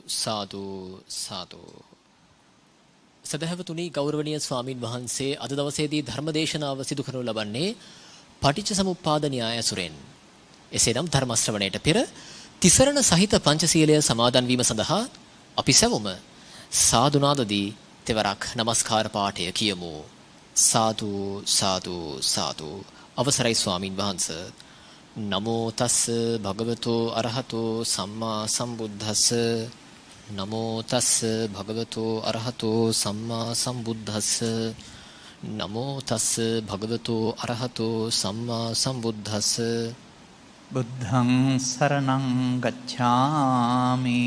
සාදු සාදු. සදහවතුනි ගෞරවනීය ස්වාමින් වහන්සේ අද දවසේදී ධර්මදේශනාව සිදු කරනු ලබන්නේ පටිච්ච සමුප්පාද න්‍යාය සුරෙන්. එසේනම් ධර්ම ශ්‍රවණයට පෙර තිසරණ සහිත පංචශීලය සමාදන් වීම සඳහා අපි සැවොම සාදුනාදදී තෙවරක් নমස්කාර පාඨය කියමු. සාදු සාදු සාදු. අවසරයි ස්වාමින් වහන්සේ. නමෝ තස්ස භගවතෝ අරහතෝ සම්මා සම්බුද්දස්ස. නමෝ තස්ස භගවතෝ අරහතෝ සම්මා සම්බුද්දස්ස. නමෝ තස්ස භගවතෝ අරහතෝ සම්මා සම්බුද්දස්ස. බුද්ධං සරණං ගච්ඡාමි.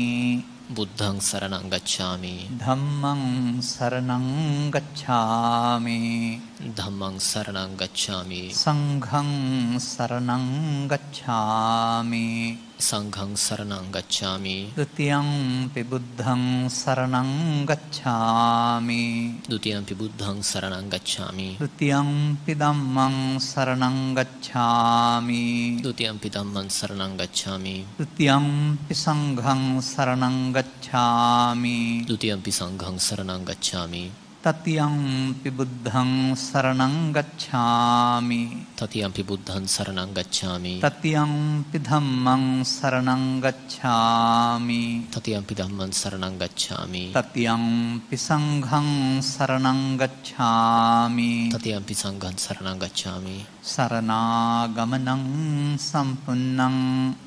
බුද්ධං සරණං ගච්ඡාමි. ධම්මං සරණං ගච්ඡාමි. ධම්මං සරණං ගච්ඡාමි. සංඝං සරණං ගච්ඡාමි. සංඝං සරණං ගච්ඡාමි. ဒ ුතියං බුද්ධං සරණං ගච්ඡාමි. ဒ ුතියං බුද්ධං සරණං ගච්ඡාමි. ဒ ුතියං ධම්මං සරණං ගච්ඡාමි. ဒ ුතියං ධම්මං සරණං ගච්ඡාමි. ဒ ුතියං සංඝං සරණං ගච්ඡාමි. ဒ ුතියං සංඝං සරණං ගච්ඡාමි. තතියං බුද්ධං සරණං ගච්ඡාමි. තතියං බුද්ධං සරණං ගච්ඡාමි. තතියං ධම්මං සරණං ගච්ඡාමි. තතියං ධම්මං සරණං ගච්ඡාමි. තතියං සංඝං සරණං ගච්ඡාමි. තතියං සංඝං සරණං ගච්ඡාමි. සරණාගමනං සම්පුන්නං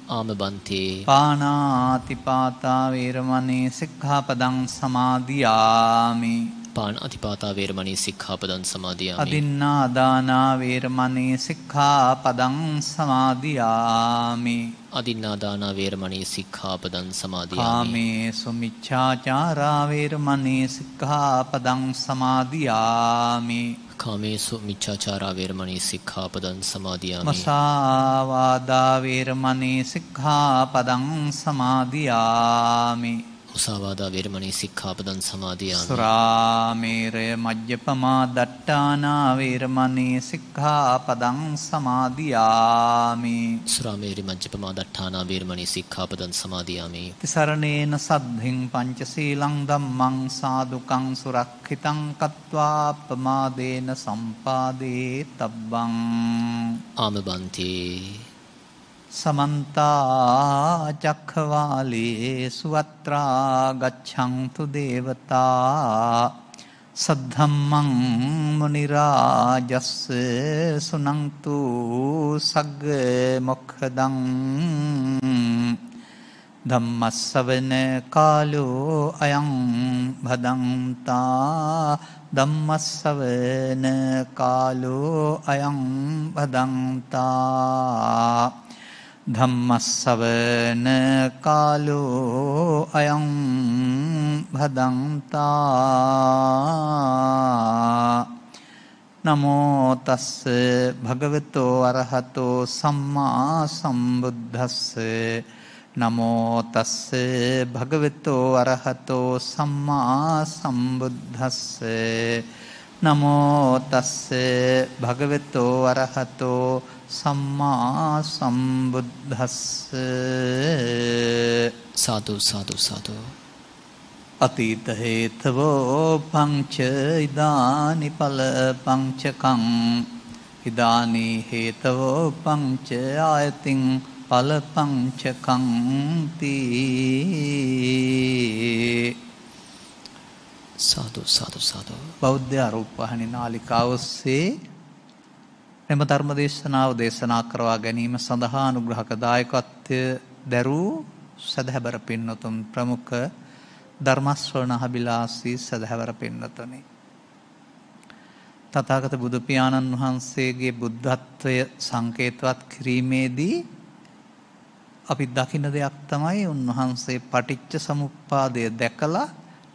ආමබන්තේ පාණාතිපාතා වේරමණී සික්ඛාපදං සමාදියාමි. පාන අතිපාතා වේරමණී සික්ඛාපදං සමාදියාමි. අදින්නා දානා වේරමණී සික්ඛාපදං සමාදියාමි. අදින්නා දානා වේරමණී සික්ඛාපදං සමාදියාමි. කාමේසු මිච්ඡාචාරා වේරමණී සික්ඛාපදං සමාදියාමි. කාමේසු මිච්ඡාචාරා වේරමණී සික්ඛාපදං සමාදියාමි. මසාවාදා වේරමණී සික්ඛාපදං සමාදියාමි. මුසාවාදා වේරමණී සික්ඛාපදං සමාදියාමි. සුරාමේරය මජ්ජපමා දට්ඨානා වේරමණී සික්ඛාපදං සමාදියාමි. සුරාමේරි මජ්ජපමා දට්ඨානා වේරමණී සික්ඛාපදං සමාදියාමි. තිසරණේන සද්ධින් පංචශීලං ධම්මං සාදුකං සුරක්ඛිතං කତ୍වා ප්‍රමාදේන සම්පාදේ තබ්බං. ආමබන්ති समन्ता चक्रवालेषु अत्रा गच्छन्तु देवता सद्धम्मं मुनिराजस्य सुनन्तु सग्गमुखदं धम्मस्सवන කාලෝ අයං භදන්තා ධම්මස්සවන කාලෝ අයං භදන්තා ධම්මස්සවන කාලෝ අයං භදන්තා. නමෝ තස්ස භගවතෝ අරහතෝ සම්මා සම්බුද්දස්ස. නමෝ තස්ස භගවතෝ අරහතෝ සම්මා සම්බුද්දස්ස. නමෝ තස්ස භගවතෝ අරහතෝ සම්මා සම්බුද්දස්ස. සාදු සාදු සාදු. අතීත හේතවෝ පංච ඉදානි ඵල පංචකං. ඉදානි හේතවෝ පංච ආයතින් ඵල පංචකං තී. සාදු සාදු සාදු. බෞද්ධ අරූපවාහිනී නාලිකාව ඔස්සේ එම ධර්ම දේශනාව දේශනා කරවා ගැනීම සඳහා අනුග්‍රහක දායකත්වය දරූ සදහැබර පින්නතුන් ප්‍රමුඛ ධර්ම ශ්‍රවණාභිලාෂී සදහැබර පින්නතුනි, තථාගත බුදු පියාණන් වහන්සේගේ බුද්ධත්වය සංකේතවත් කිරීමේදී අපි දකින්න දෙයක් තමයි උන්වහන්සේ පටිච්ච සමුප්පාදය දැකලා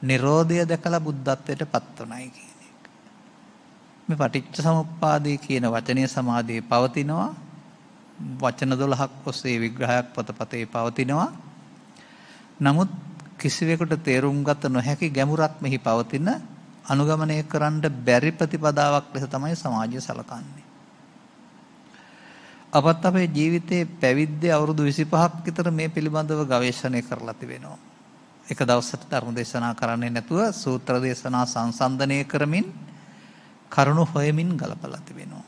නිරෝධය දැකලා බුද්ධත්වයට පත් වුණයි කියන එක. මේ පටිච්ච සමුප්පාදය කියන වචනය සමාධියේ පවතිනවා. වචන 12ක් ඔස්සේ විග්‍රහයක් පොතපතේ පවතිනවා. නමුත් කිසිවෙකුට තේරුම් ගත නොහැකි ගැඹුරක් මෙහි පවතින අනුගමනය කරන්න බැරි ප්‍රතිපදාවක් ලෙස තමයි සමාජය සලකන්නේ. අපත් අපේ ජීවිතයේ පැවිද්දේ අවුරුදු 25ක් විතර මේ පිළිබඳව ගවේෂණය කරලා තිබෙනවා. එක දවසට ධර්ම දේශනා කරන්නේ නැතුව සූත්‍ර දේශනා සංසන්දනය කරමින් කරුණු හොයමින් ගලපලා තිබෙනවා.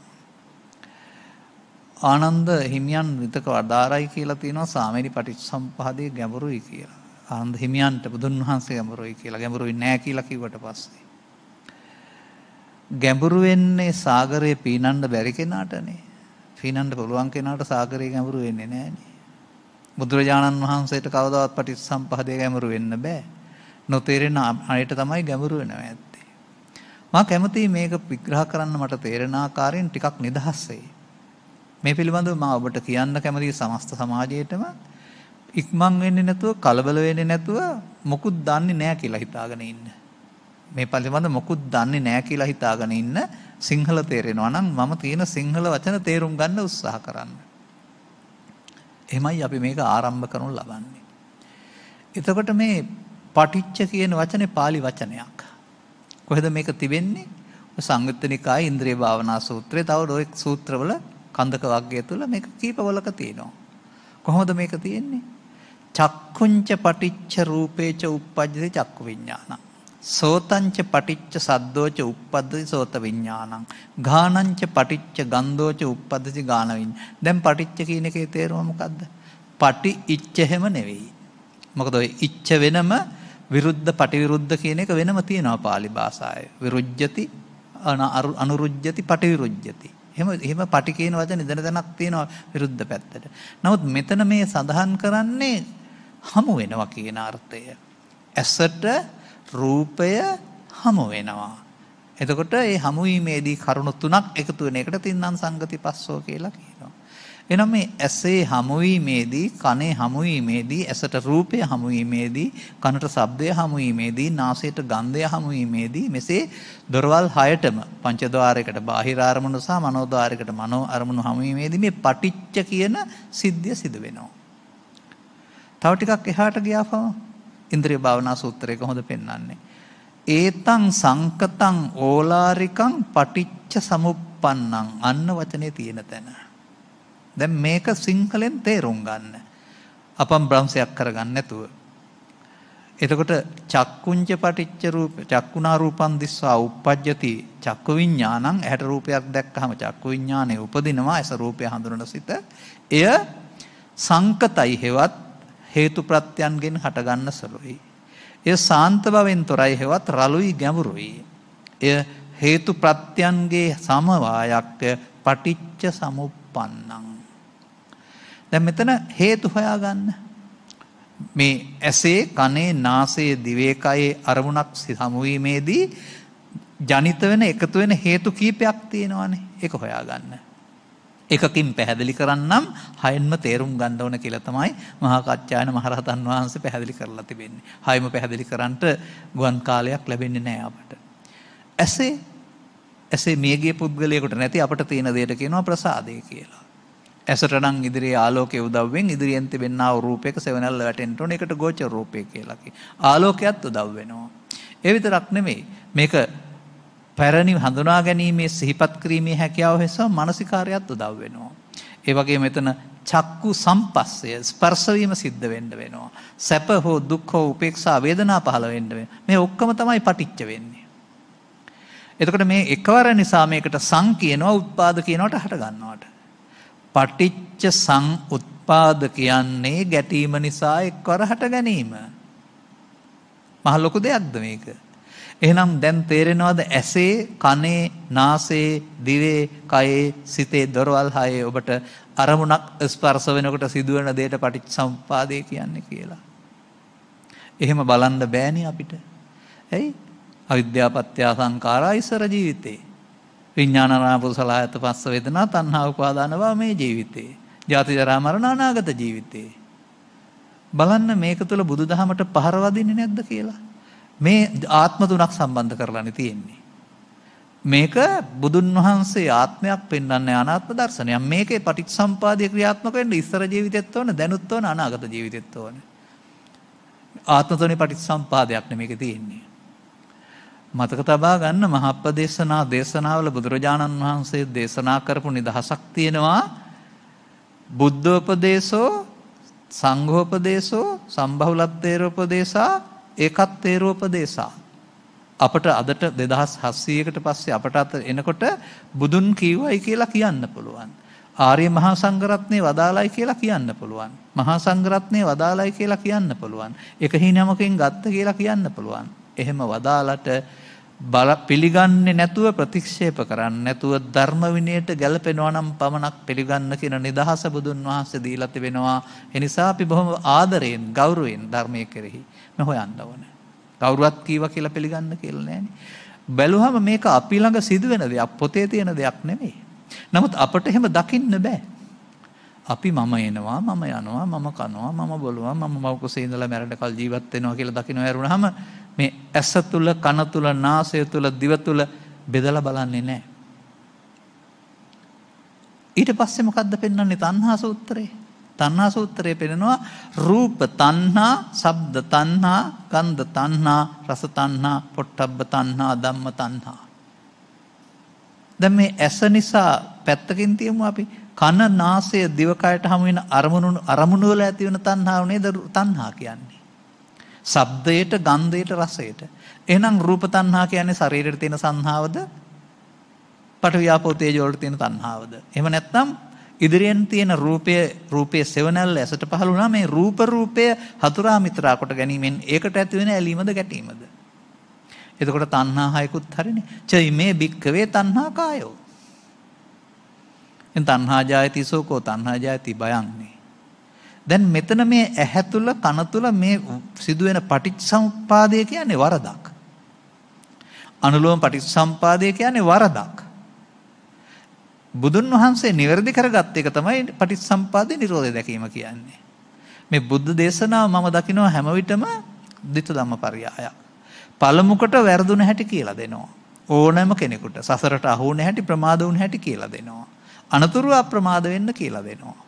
ආනන්ද හිමියන් විතක වදාරයි කියලා තියෙනවා සාමේනි පටිච්චසමුප්පාදයේ ගැඹුරුයි කියලා. ආනන්ද හිමියන්ට බුදුන් වහන්සේ ගැඹුරුයි කියලා ගැඹුරුයි නෑ කියලා කිව්වට පස්සේ ගැඹුරු වෙන්නේ සාගරයේ පීනන්න බැරි කෙනාටනේ. පීනන්න පුළුවන් කෙනාට සාගරයේ ගැඹුරු වෙන්නේ නෑනේ. බුදුරජාණන් වහන්සේට කවදාවත් පටිච්චසමුප්පාදයේ ගැඹුරු වෙන්න බෑ. නොතේරෙන අයට තමයි ගැඹුරු වෙනවා ඇත්තේ. මම කැමතියි මේක විග්‍රහ කරන්න මට තේරෙන ආකාරයෙන් ටිකක් නිදහස් වෙයි. මේ පිළිබඳව මම ඔබට කියන්න කැමතියි සමස්ත සමාජයේටම ඉක්මන් වෙන්නේ නැතුව කලබල වෙන්නේ නැතුව මොකුත් දන්නේ නැහැ කියලා හිතාගෙන ඉන්න. මේ පිළිබඳව මොකුත් දන්නේ නැහැ කියලා හිතාගෙන ඉන්න සිංහල තේරෙනවා නම් මම තියෙන සිංහල වචන තේරුම් ගන්න උත්සාහ කරන්න. එහෙමයි අපි මේක ආරම්භ කරනු ලබන්නේ. එතකොට මේ පටිච්ච කියන වචනේ pāli වචනයක්. කොහෙද මේක තිබෙන්නේ? සංයුත්ත නිකායේ ඉන්ද්‍රිය භාවනා සූත්‍රයේ තව ඔය සූත්‍රවල කන්දක වර්ගය තුල මේක කීපවලක තියෙනවා. කොහොමද මේක තියෙන්නේ? චක්කුංච පටිච්ච රූපේච උප්පජ්ජති චක්කු විඥානං. සෝතංච පටිච්ච සද්දෝච උප්පද්දති සෝත විඥානං. ගානංච පටිච්ච ගන්ධෝච උප්පද්දති ගාන විඥානං. දැන් පටිච්ච කියන එකේ තේරුම මොකද්ද? පටි ඉච්ඡ හැම නෙවෙයි. මොකද ඔය ඉච්ඡ වෙනම විරුද්ධ පටිවිරුද්ධ කියන එක වෙනම තියෙනවා pāli භාෂාවේ. විරුජ්ජති අනුරුජ්ජති පටිවිරුජ්ජති. එහෙම පටි කියන වචනේ දැනක් තියෙනවා විරුද්ධ පැත්තට. නමුත් මෙතන මේ සඳහන් කරන්නේ හමු වෙනවා කියන අර්ථය. ඇසට රූපය හමු වෙනවා. එතකොට මේ හමු වීමේදී කරුණු තුනක් එකතු වෙන එකට තින්නම් සංගති පස්සෝ කියලා කියනවා. එහෙනම් මේ ඇසේ හමු වීමේදී, කනේ හමු වීමේදී, ඇසට රූපය හමු වීමේදී, කනට ශබ්දය හමු වීමේදී, නාසයට ගන්ධය හමු වීමේදී මෙසේ දොරවල් 6ටම පංචද්වාරයකට බාහිර අරමුණු සහ මනෝද්වාරයකට මනෝ අරමුණු හමු වීමේදී මේ පටිච්ච කියන සිද්ධිය සිදු වෙනවා. තව ටිකක් එහාට ගියාම ඉන්ද්‍රිය භාවනා සූත්‍රය කොහොමද පෙන්වන්නේ? ඒතං සංකතං ඕලාරිකං පටිච්ච සමුප්පන්නං අන්න වචනේ තියෙන තැන. දැන් මේක සිංහලෙන් තේරුම් ගන්න. අපම් බ්‍රහ්මසයක් කරගන්න නැතුව. එතකොට චක්කුංච පටිච්ච රූප චක්කුණා රූපං දිස්වා උප්පජ්ජති චක්කු විඥානං. ඇහැට රූපයක් දැක්කහම චක්කු විඥානය උපදිනවා. ඇස රූපය හඳුනන සිත. එය සංකතයි හෙවත් හේතු ප්‍රත්‍යයන්ගෙන් හටගන්න සලුයි. එය සාන්ත බවෙන් තොරයි හෙවත් රළුයි ගැඹුරුයි. එය හේතු ප්‍රත්‍යයන්ගේ සමவாயක්ය පටිච්ච සමුප්පන්නං. දැන් මෙතන හේතු හොයාගන්න. මේ ඇසේ කනේ නාසයේ දිවේ කයේ අරමුණක් හමු වීමේදී ජනිත වෙන එකතු වෙන හේතු කීපයක් තියෙනවානේ. ඒක හොයාගන්න. එකකින් පැහැදිලි කරන්නම් හයෙන්ම තේරුම් ගන්න ඕන කියලා තමයි මහා කච්චායන මහරහතන් වහන්සේ පැහැදිලි කරලා තිබෙන්නේ. හයම පැහැදිලි කරන්නට ගුවන් කාලයක් ලැබෙන්නේ නැහැ අපට. ඇසේ මියගිය පුද්ගලයෙකුට නැති අපට තියෙන දෙයට කියනවා ප්‍රසාදය කියලා. ඇසට නම් ඉදිරියේ ආලෝකයේ උදව්වෙන් ඉදිරියෙන් තිබෙනා වූ රූපයක සෙවණැල්ල වැටෙන්න ඕනේ. ඒකට ගෝචර රූපය කියලා කියනවා. ආලෝකයත් උදව් වෙනවා. ඒ විතරක් නෙමෙයි. මේක පැරණි හඳුනා ගැනීමේ සිහිපත් කිරීමේ හැකියාව නිසා මානසිකාරයත් උදව් වෙනවා. ඒ වගේම මෙතන චක්කු සම්පස්සය ස්පර්ශ වීම සිද්ධ වෙන්න වෙනවා. සැප හෝ දුක් හෝ උපේක්ෂා වේදනා පහළ වෙන්න වෙනවා. මේ ඔක්කොම තමයි පටිච්ච වෙන්නේ. එතකොට මේ එකවර නිසා මේකට සං කියනවා උත්පාද කියනවට හට ගන්නවට. පටිච්ච සං උත්පාද කියන්නේ ගැටීම නිසා එක්වර හට ගැනීම. මහ ලොකු දෙයක්ද මේක? එහෙනම් දැන් තේරෙනවද ඇසේ කනේ නාසයේ දිවේ කයේ සිතේ දොරවල් හයේ ඔබට අරමුණක් ස්පර්ශ වෙනකොට සිදුවෙන දෙයට පටිච්චසමුප්පාදය කියන්නේ කියලා. එහෙම බලන්න බෑනේ අපිට. ඇයි? අවිද්‍යාපත්‍ය සංඛාරා ඉස්සර ජීවිතේ. විඥානාරාම පුසලායත පස්ස වේදනා තණ්හා උපාදාන බව මේ ජීවිතේ. ජාති ජරා මරණ අනාගත ජීවිතේ. බලන්න මේක තුළ බුදුදහමට පහර වදින්නේ නැද්ද කියලා. මේ ආත්ම තුනක් සම්බන්ධ කරලානේ තියෙන්නේ. මේක බුදුන් වහන්සේ ආත්මයක් පෙන්වන්නේ අනාත්ම දර්ශනයක්. මේකේ පටිච්චසම්පාදයේ ක්‍රියාත්මක වෙන්න ඉස්සර ජීවිතෙත් ඕන, දැනුත් ඕන, අනාගත ජීවිතෙත් ඕන. ආත්ම තුනේ පටිච්චසම්පාදයක් නෙමේක තියෙන්නේ. මතක තබා ගන්න මහප්පදේශනා දේශනාවල බුදුරජාණන් වහන්සේ දේශනා කරපු නිදහසක් තියෙනවා. බුද්ධෝපදේශෝ සංඝෝපදේශෝ සම්බහුලත්තේරෝපදේශා ඒකත්තේරෝපදේශා. අපට අදට 2700කට පස්සේ අපට අත එනකොට බුදුන් කීවයි කියලා කියන්න පුළුවන්. ආර්ය මහා සංඝරත්නයේ වදාළයි කියලා කියන්න පුළුවන්. මහා සංඝරත්නයේ වදාළයි කියලා කියන්න පුළුවන්. එක හිණමකින් ගත්ත කියලා කියන්න පුළුවන්. එහෙම වදාළට පිළිගන්නේ නැතුව ප්‍රතික්ෂේප කරන්නේ නැතුව ධර්ම විනයට ගැලපෙනවා නම් පමණක් පිළිගන්න කියන නිදහස බුදුන් වහන්සේ දීලා තිබෙනවා. ඒ නිසා අපි බොහොම ආදරයෙන් ගෞරවයෙන් ධර්මයේ කෙරෙහි හොයන්න ඕනේ. කවුරුවත් කීවා කියලා පිළිගන්න කියලා නෑනේ. බැලුවම මේක අපි ළඟ සිදුවෙන දෙයක්, පොතේ තියෙන දෙයක් නෙමෙයි. නමුත් අපට එහෙම දකින්න බෑ. අපි මම එනවා, මම යනවා, මම කනවා, මම බොලුවා, මම මව කුසේ ඉඳලා මැරෙන්න කල් ජීවත් වෙනවා කියලා දකින්න ඇරුණාම මේ ඇස තුල, කන තුල, නාසය තුල, දිව තුල බෙදලා බලන්නේ නැහැ. ඊට පස්සේ මොකද්ද පෙන්වන්නේ? තණ්හා සූත්‍රයේ. තණ්හා සූත්‍රයේ පෙන්නනවා රූප තණ්හා, ශබ්ද තණ්හා, ගන්ධ තණ්හා, රස තණ්හා, පොට්ටබ්බ තණ්හා, ධම්ම තණ්හා. දැන් මේ ඇස නිසා පැත්තකින් තියමු අපි කන, නාසය, දිවකයට හමු වෙන අරමුණු වල ඇති වෙන තණ්හාව නේද තණ්හා කියන්නේ. ශබ්දයට, ගන්ධයට, රසයට. එහෙනම් රූප තණ්හා කියන්නේ ශරීරයට තියෙන සංහාවද? පඨවි ආපෝ තේජෝ වලට තියෙන තණ්හාවද? එහෙම නැත්නම් ඉදිරියෙන් තියෙන රූපයේ සෙවණැල්ල ඇසට පහළ වුණා මේ රූපය හතුරා මිත්‍රා කොට ගැනීමෙන් ඒකට ඇති වෙන ඇලීමද ගැටීමද? එතකොට තණ්හා හයකුත් හරිනේ. චයි මේ භික්ඛවේ තණ්හා කායෝ. එන් තණ්හා ජායති සෝකෝ තණ්හා ජායති භයන්නේ. දැන් මෙතන මේ ඇහැ තුල, කන තුල මේ සිදුවෙන පටිච්චසමුප්පාදය කියන්නේ වරදක්. අනුලෝම පටිච්චසමුප්පාදය කියන්නේ වරදක්. බුදුන් වහන්සේ නිවැරදි කරගත්ත එක තමයි පටිච්චසමුප්පාදේ නිරෝධය දැකීම කියන්නේ. මේ බුද්ධ දේශනාව මම දකිනවා හැම විටම ditth ධම්මපරියායක්. පළමුකට වැරදුන හැටි කියලා දෙනවා. ඕනෑම කෙනෙකුට සසරට අහු වුණ හැටි, ප්‍රමාද වුණ හැටි කියලා දෙනවා. අනතුරු අප්‍රමාද වෙන්න කියලා දෙනවා.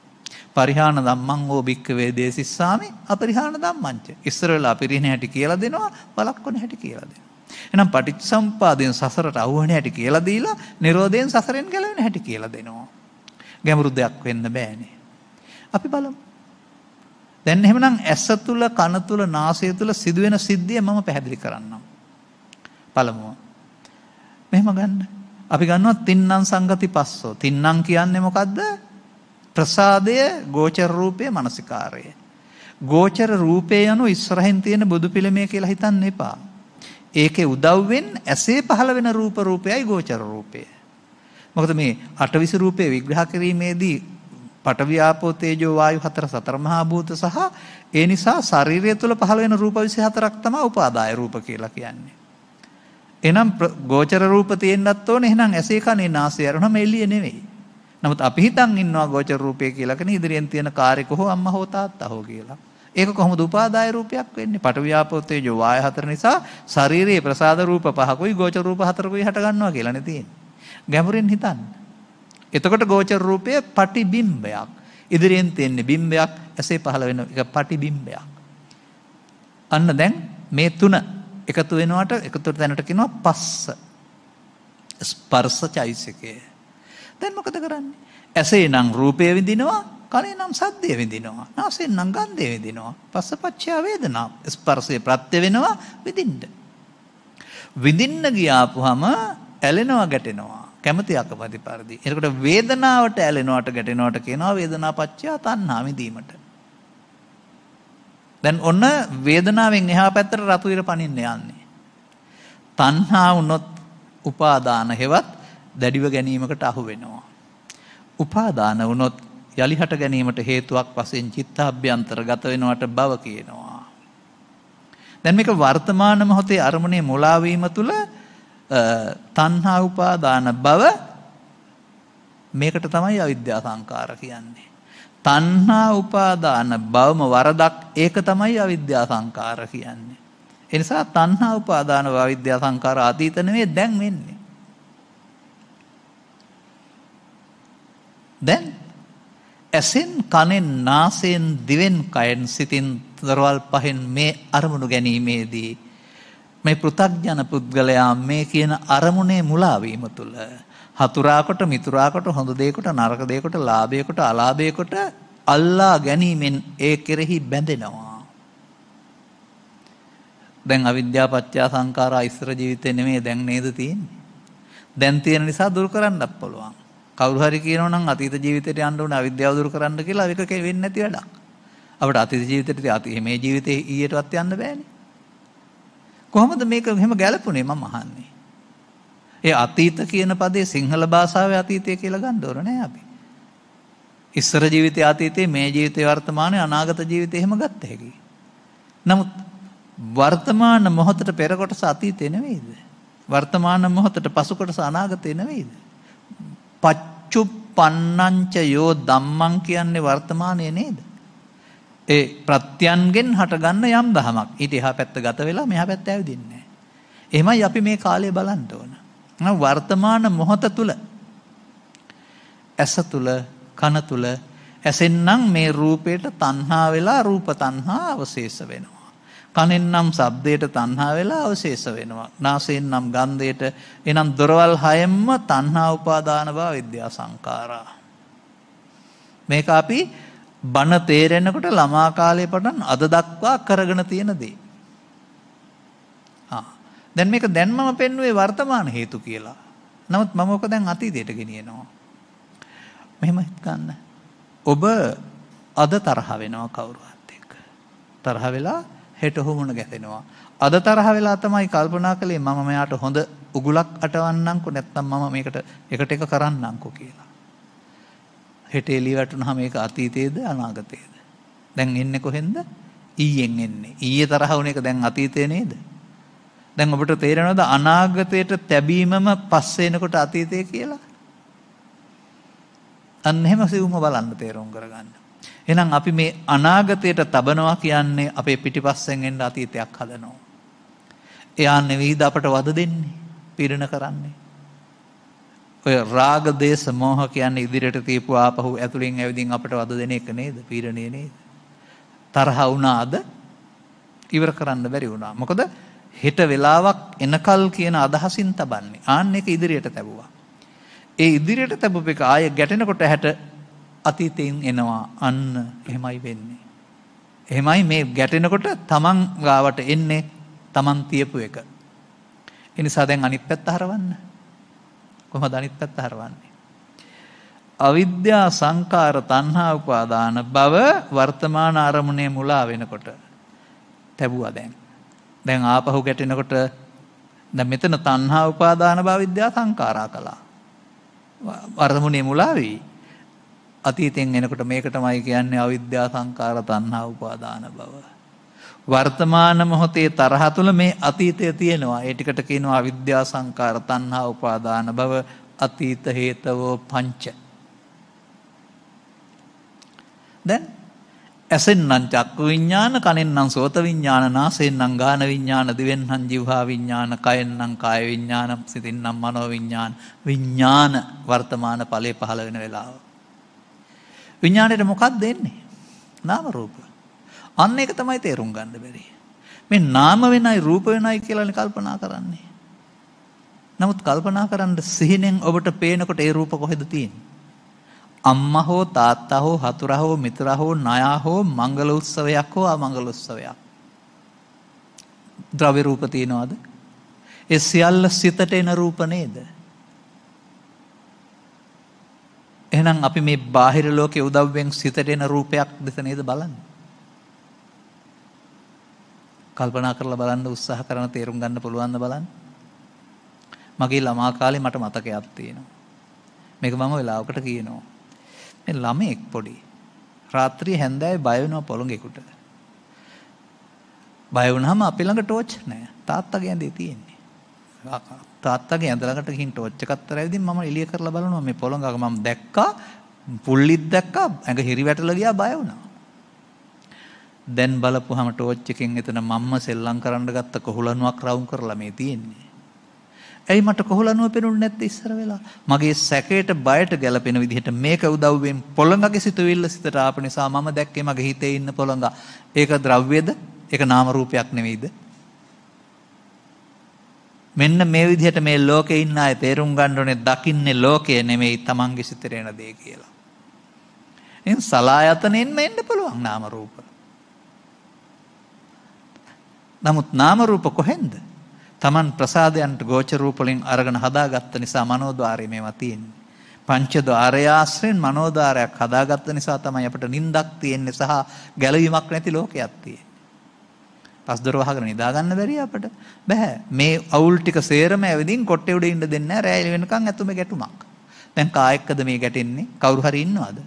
පරිහාන ධම්මං ඕ භික්ඛවේ දේසිස්සාමි අපරිහාන ධම්මංච. ඉස්සර වෙලා අපිරින හැටි කියලා දෙනවා, වළක්වන හැටි කියලා දෙනවා. එහෙනම් පටිච්චසමුපාදයෙන් සසරට අහු වෙන හැටි කියලා දීලා, නිරෝධයෙන් සසරෙන් ගැලවෙන හැටි කියලා දෙනවා. ගැඹුරු දෙයක් වෙන්න බෑනේ. අපි බලමු. දැන් එහෙමනම් ඇස තුල, කන තුල, නාසය තුල සිදුවෙන සිද්ධිය මම පැහැදිලි කරන්නම්. පළමුව මෙහෙම ගන්න. අපි ගන්නවා තින්නම් සංගති පස්සෝ. තින්නම් කියන්නේ මොකද්ද? ප්‍රසාදය, ගෝචර රූපය, මනසිකාරය. ගෝචර රූපය යනු ඉස්සරහින් තියෙන බුදු පිළිමය කියලා හිතන්න එපා. ඒකේ උදව්වෙන් ඇසේ පහළ වෙන රූපයයි ගෝචර රූපය. මොකද මේ අටවිසි රූපේ විග්‍රහ කිරීමේදී පඨවි ආපෝ තේජෝ වායු හතර සතර මහා භූත සහ ඒ නිසා ශරීරය තුළ පහළ වෙන රූප 24ක් තමයි උපාදාය රූප කියලා කියන්නේ. එහෙනම් ගෝචර රූප තියෙන්නත් ඕනේ. එහෙනම් ඇසේ කනේ නාසය අරනම එළිය නෙවෙයි. නමුත් අපි හිතන් ඉන්නවා ගෝචර රූපය කියලා කෙන ඉදිරියෙන් තියෙන කාර්යක හෝ අම්මා හෝ තාත්තා හෝ කියලා. ඒක කොහොමද උපාදාය රූපයක් වෙන්නේ? පඨවි ආපෝ තේජෝ වායු හතර නිසා ශරීරයේ ප්‍රසාද රූප පහකුයි ගෝචර රූප හතරකුයි හට ගන්නවා කියලානේ තියෙන්නේ. ගැඹුරින් හිතන්න. එතකොට ගෝචර රූපය පටිබිම්බයක්. ඉදිරියෙන් තියෙන බිම්බයක්, ඇසේ පහළ වෙන එක පටිබිම්බයක්. අන්න දැන් මේ තුන එකතු වෙනවට එකතු තැනට කියනවා පස්ස. ස්පර්ශ චෛසිකය. දැන් මොකද කරන්නේ? ඇසේ නම් රූපය විඳිනවා, කනේ නම් සද්දය විඳිනවා, නාසයෙන් නම් ගන්ධය විඳිනවා. පස්සපච්චය වේදනා. ස්පර්ශය ප්‍රත්‍ය වෙනවා විඳින්න. විඳින්න ගියාපුවම ඇලෙනවා, ගැටෙනවා. කැමති අකමැති පරිදි. එතකොට වේදනාවට ඇලෙනවට ගැටෙනවට කියනවා වේදනාපච්චය තණ්හා විඳීමට. දැන් ඔන්න වේදනාවෙන් එහා පැත්තට රතු ඉර පනින්න යන්නේ. තණ්හා වුණොත් උපාදාන හේවත් දැඩිව ගැනීමකට අහු වෙනවා. උපාදාන වුණොත් යලි හට ගැනීමට හේතුවක් වශයෙන් චිත්තාභ්‍යන්තරගත වෙනවට බව කියනවා. දැන් මේක වර්තමාන මොහොතේ අරමුණේ මුලා වීම තුළ තණ්හා උපාදාන බව මේකට තමයි අවිද්‍යා සංකාර කියන්නේ. තණ්හා උපාදාන බවම වරදක්, ඒක තමයි අවිද්‍යා සංකාර කියන්නේ. ඒ නිසා තණ්හා උපාදාන අවිද්‍යා සංකාර අතීත නෙවෙයි දැන් වෙන්නේ. දැන් ඇසෙන්, කනෙන්, නාසයෙන්, දිවෙන්, කයෙන්, සිතින් දරවල් පහෙන් මේ අරමුණු ගැනීමේදී මේ පෘථග්ජන පුද්ගලයා මේ කියන අරමුණේ මුලා වීම තුළ හතුරාකොට, මිතුරාකොට, හොඳ දෙයකට, නරක දෙයකට, ලාභයකට, අලාභයකට අල්ලා ගැනීමෙන් ඒ කෙරෙහි බැඳෙනවා. දැන් අවිද්‍යාව පත්‍ය සංඛාරා ඉස්සර ජීවිතේ නෙමෙයි දැන් නේද තියෙන්නේ. දැන් තියෙන නිසා දුරු කරන්නත් පුළුවන්. කවුරු හරි කියනවා නම් අතීත ජීවිතේට යන්න ඕනේ අවිද්‍යාව දුරු කරන්න කියලා ඒක වෙන්නේ නැති වැඩක්. අපිට අතීත ජීවිතේට මේ ජීවිතේ ඊයටවත් යන්න බෑනේ. කොහොමද මේක එහෙම ගැලපුණේ මම අහන්නේ. ඒ අතීත කියන පදේ සිංහල භාෂාවේ අතීතය කියලා ගන්න ඕන නෑ අපි. ඉස්සර ජීවිතයේ අතීතේ මේ ජීවිතේ වර්තමානයේ අනාගත ජීවිතේ එහෙම ගත්ත හැකි. නමුත් වර්තමාන මොහොතට පෙර කොටස අතීතේ නෙවෙයිද? වර්තමාන මොහොතට පසු කොටස අනාගතේ නෙවෙයිද? පච්චුප්පන්නංච යෝ ධම්මං කියන්නේ වර්තමානයේ නේද? ඒ ප්‍රත්‍යයන්ගෙන් හටගන්න යම් දහමක්. ඊට එහා පැත්ත ගත වෙලා මෙහා පැත්ත ඇවිදින්නේ නැහැ. එහෙමයි අපි මේ කාලය බලන්න ඕන. වර්තමාන මොහොත තුල ඇස තුල කන තුල ඇසෙන්නම් මේ රූපයට තණ්හා වෙලා රූප තණ්හා අවශේෂ වෙනවා. කනෙන් නම් ශබ්දයට තණ්හා වෙලා අවශේෂ වෙනවා. නාසයෙන් නම් ගන්ධයට එනම් දොරවල් හයෙන්ම තණ්හා උපාදාන බව විද්‍යා සංඛාරා. මේක අපි බණ තේරෙනකොට ළමා කාලේ පටන් අද දක්වා කරගෙන තියෙන දේ. දැන් මේක දැන් මම පෙන්වුවේ වර්තමාන හේතු කියලා. නමුත් මම ඔක දැන් අතීතයට ගෙනියනවා. මෙහෙම ගන්න. ඔබ අද තරහ වෙනවා කවුරුහත් එක්ක. තරහ වෙලා හෙට හොමුණ ගැටෙනවා. අද තරහ වෙලා තමයි කල්පනා කළේ මම මෙයාට හොඳ උගුලක් අටවන්නම්කො නැත්නම් මම මේකට එකට එක කරන්නම්කො කියලා. හෙට එළිය වැටුනහම මේක අතීතයේද අනාගතයේද? දැන් එන්නේ කොහෙන්ද? ඊයෙන් එන්නේ. ඊයේ තරහ වුණ එක දැන් අතීතේ නේද? දැන් ඔබට තේරෙනවද අනාගතයට තැබීමම පස්සේ එනකොට අතීතය කියලා? අන්න එහෙම සිවුම බලන්න තේරුම් කරගන්න. එහෙනම් අපි මේ අනාගතයට තබනවා කියන්නේ අපේ පිටිපස්සෙන් එන්න අතීතයක් හදනවා. එයා නෙවෙයිද අපට වද දෙන්නේ, පීඩන කරන්නේ. ඔය රාග දේශ මොහ කියන්නේ ඉදිරියට තියපු ආපහු ඇතුලින් ඇවිදින් අපට වද දෙන එක නේද? පීඩණය නේද? තරහ වුණාද? ඉවර කරන්න බැරි වුණා. මොකද හෙට වෙලාවක් එනකල් කියන අදහසින් තබන්නේ. ආන්න එක ඉදිරියට තැබුවා. ඒ ඉදිරියට තැබුප එක ආය ගැටෙනකොට හැට අතීතයෙන් එනවා. අන්න එහෙමයි වෙන්නේ. එහෙමයි මේ ගැටෙනකොට තමන් ගාවට එන්නේ තමන් තියපු එක. ඒ නිසා දැන් අනිත් පැත්ත හරවන්න. කොහොමද අනිත් පැත්ත හරවන්නේ? අවිද්‍යා සංකාර තණ්හා උපාදාන භව වර්තමාන අරමුණේ මුලා වෙනකොට තැබුවා දැන්. දැන් ආපහු ගැටෙනකොට දැන් මෙතන තණ්හා උපාදාන භව විද්‍යා සංකාරා කළා. අරමුණේ මුලා වෙයි. අතීතෙන් එනකොට මේක තමයි කියන්නේ අවිද්‍යා සංකාර තණ්හා උපාදාන භව. වර්තමාන මොහොතේ තරහ තුල මේ අතීතය තියෙනවා. ඒ ටිකට කියනවා අවිද්‍යා සංකාර තණ්හා උපාදාන භව අතීත හේතවෝ පංච. දැන් ඇසෙන් නම් චක්කු විඥාන, කනෙන් නම් සෝත විඥාන, නාසයෙන් නම් ගාන විඥාන, දිවෙන් නම් જીවහා විඥාන, කයෙන් නම් කාය විඥාන, සිතින් නම් මනෝ විඥාන. විඥාන වර්තමාන ඵලයේ පහළ වෙන වෙලාව. විඥාණයට මොකක්ද දෙන්නේ? නාම රූප. අන්න ඒක තමයි තේරුම් ගන්න බැරි. මේ නාම වෙනයි රූප වෙනයි කියලානේ කල්පනා කරන්නේ. නමුත් කල්පනා කරන්න සිහිනෙන් ඔබට පේනකොට ඒ රූප කොහෙද තියෙන්නේ? අම්මා හෝ තාත්තා හෝ හතුරා හෝ මිතුරා හෝ ණයා හෝ මංගල උත්සවයක් හෝ අමංගල උත්සවයක්. ද්‍රව්‍ය රූප තියනවාද? ඒ සියල්ල සිතට එන රූප නේද? එහෙනම් අපි මේ බාහිර ලෝකයේ උදව්වෙන් සිතට එන රූපයක් දෙස නේද බලන්නේ? කල්පනා කරලා බලන්න උත්සාහ කරන තේරුම් ගන්න පුළුවන්ද බලන්න. මගේ ළමා කාලේ මට මතකයක් තියෙනවා. මේක මම වෙලාවකට කියනවා. මේ ළමෙක් පොඩි රාත්‍රියේ හැන්දෑවේ බය වෙනවා පොළොංගෙකුට. බය වුණාම අපි ළඟ ටෝච් නැහැ. තාත්තගේ ඇඳේ තියෙන්නේ. තාත්තගේ ඇඳ ළඟට ගිහින් ටෝච් එකක් තරැවිදින් මම එළිය කරලා බලනවා මේ පොළොංගක මම දැක්කා පුල්ලිත් දැක්කා ඇඟ හිරි වැටලා ගියා බය වුණා. දැන් බලපුවාම ටෝච් එකෙන් එතන මම්ම සෙල්ලම් කරන්න ගත්ත කොහුලනුවක් රවුම් කරලා මේ තියෙන්නේ. ඇයි මට කොහොලනුව පෙනුනේ නැත්තේ ඉස්සර වෙලා? මගේ සැකයට බයට ගැලපෙන විදිහට මේක උදව්වෙන් පොළඟගේ සිතුවිල්ල සිතට ආපු නිසා මම දැක්කේ මගේ හිතේ ඉන්න පොළඟ. ඒක ද්‍රව්‍යද? ඒක නාම රූපයක් නෙවෙයිද? මෙන්න මේ විදිහට මේ ලෝකේ ඉන්න අය තේරුම් ගන්න ඕනේ දකින්නේ ලෝකය නෙමෙයි තමන්ගේ සිතේ එන දේ කියලා. එහෙනම් සලායතනෙන්ම එන්න පුළුවන් නාම රූප. නමුත් නාම රූප කොහෙන්ද? Taman ප්‍රසාදයන්ට ගෝචර රූප වලින් අරගෙන හදාගත්ත නිසා මනෝද්වාරය මේවා තියෙන්නේ. පංචද්වාරය ආශ්‍රයෙන් මනෝද්වාරයක් හදාගත්ත නිසා තමයි අපිට නිින්දක් තියෙන්නේ සහ ගැලවීමක් නැති ලෝකයක් තියෙන්නේ. පස්දොර වහගෙන නිදා ගන්න බැරි අපිට බෑ. මේ අවුල් ටික සේරම ඇවිදින් කොට්ටේ උඩ ඉන්න දෙන්නේ නැහැ. රැය වෙනකන් ඇතුමේ ගැටුමක්. දැන් කායකද මේ ගැටෙන්නේ? කවුරු හරි ඉන්නවද?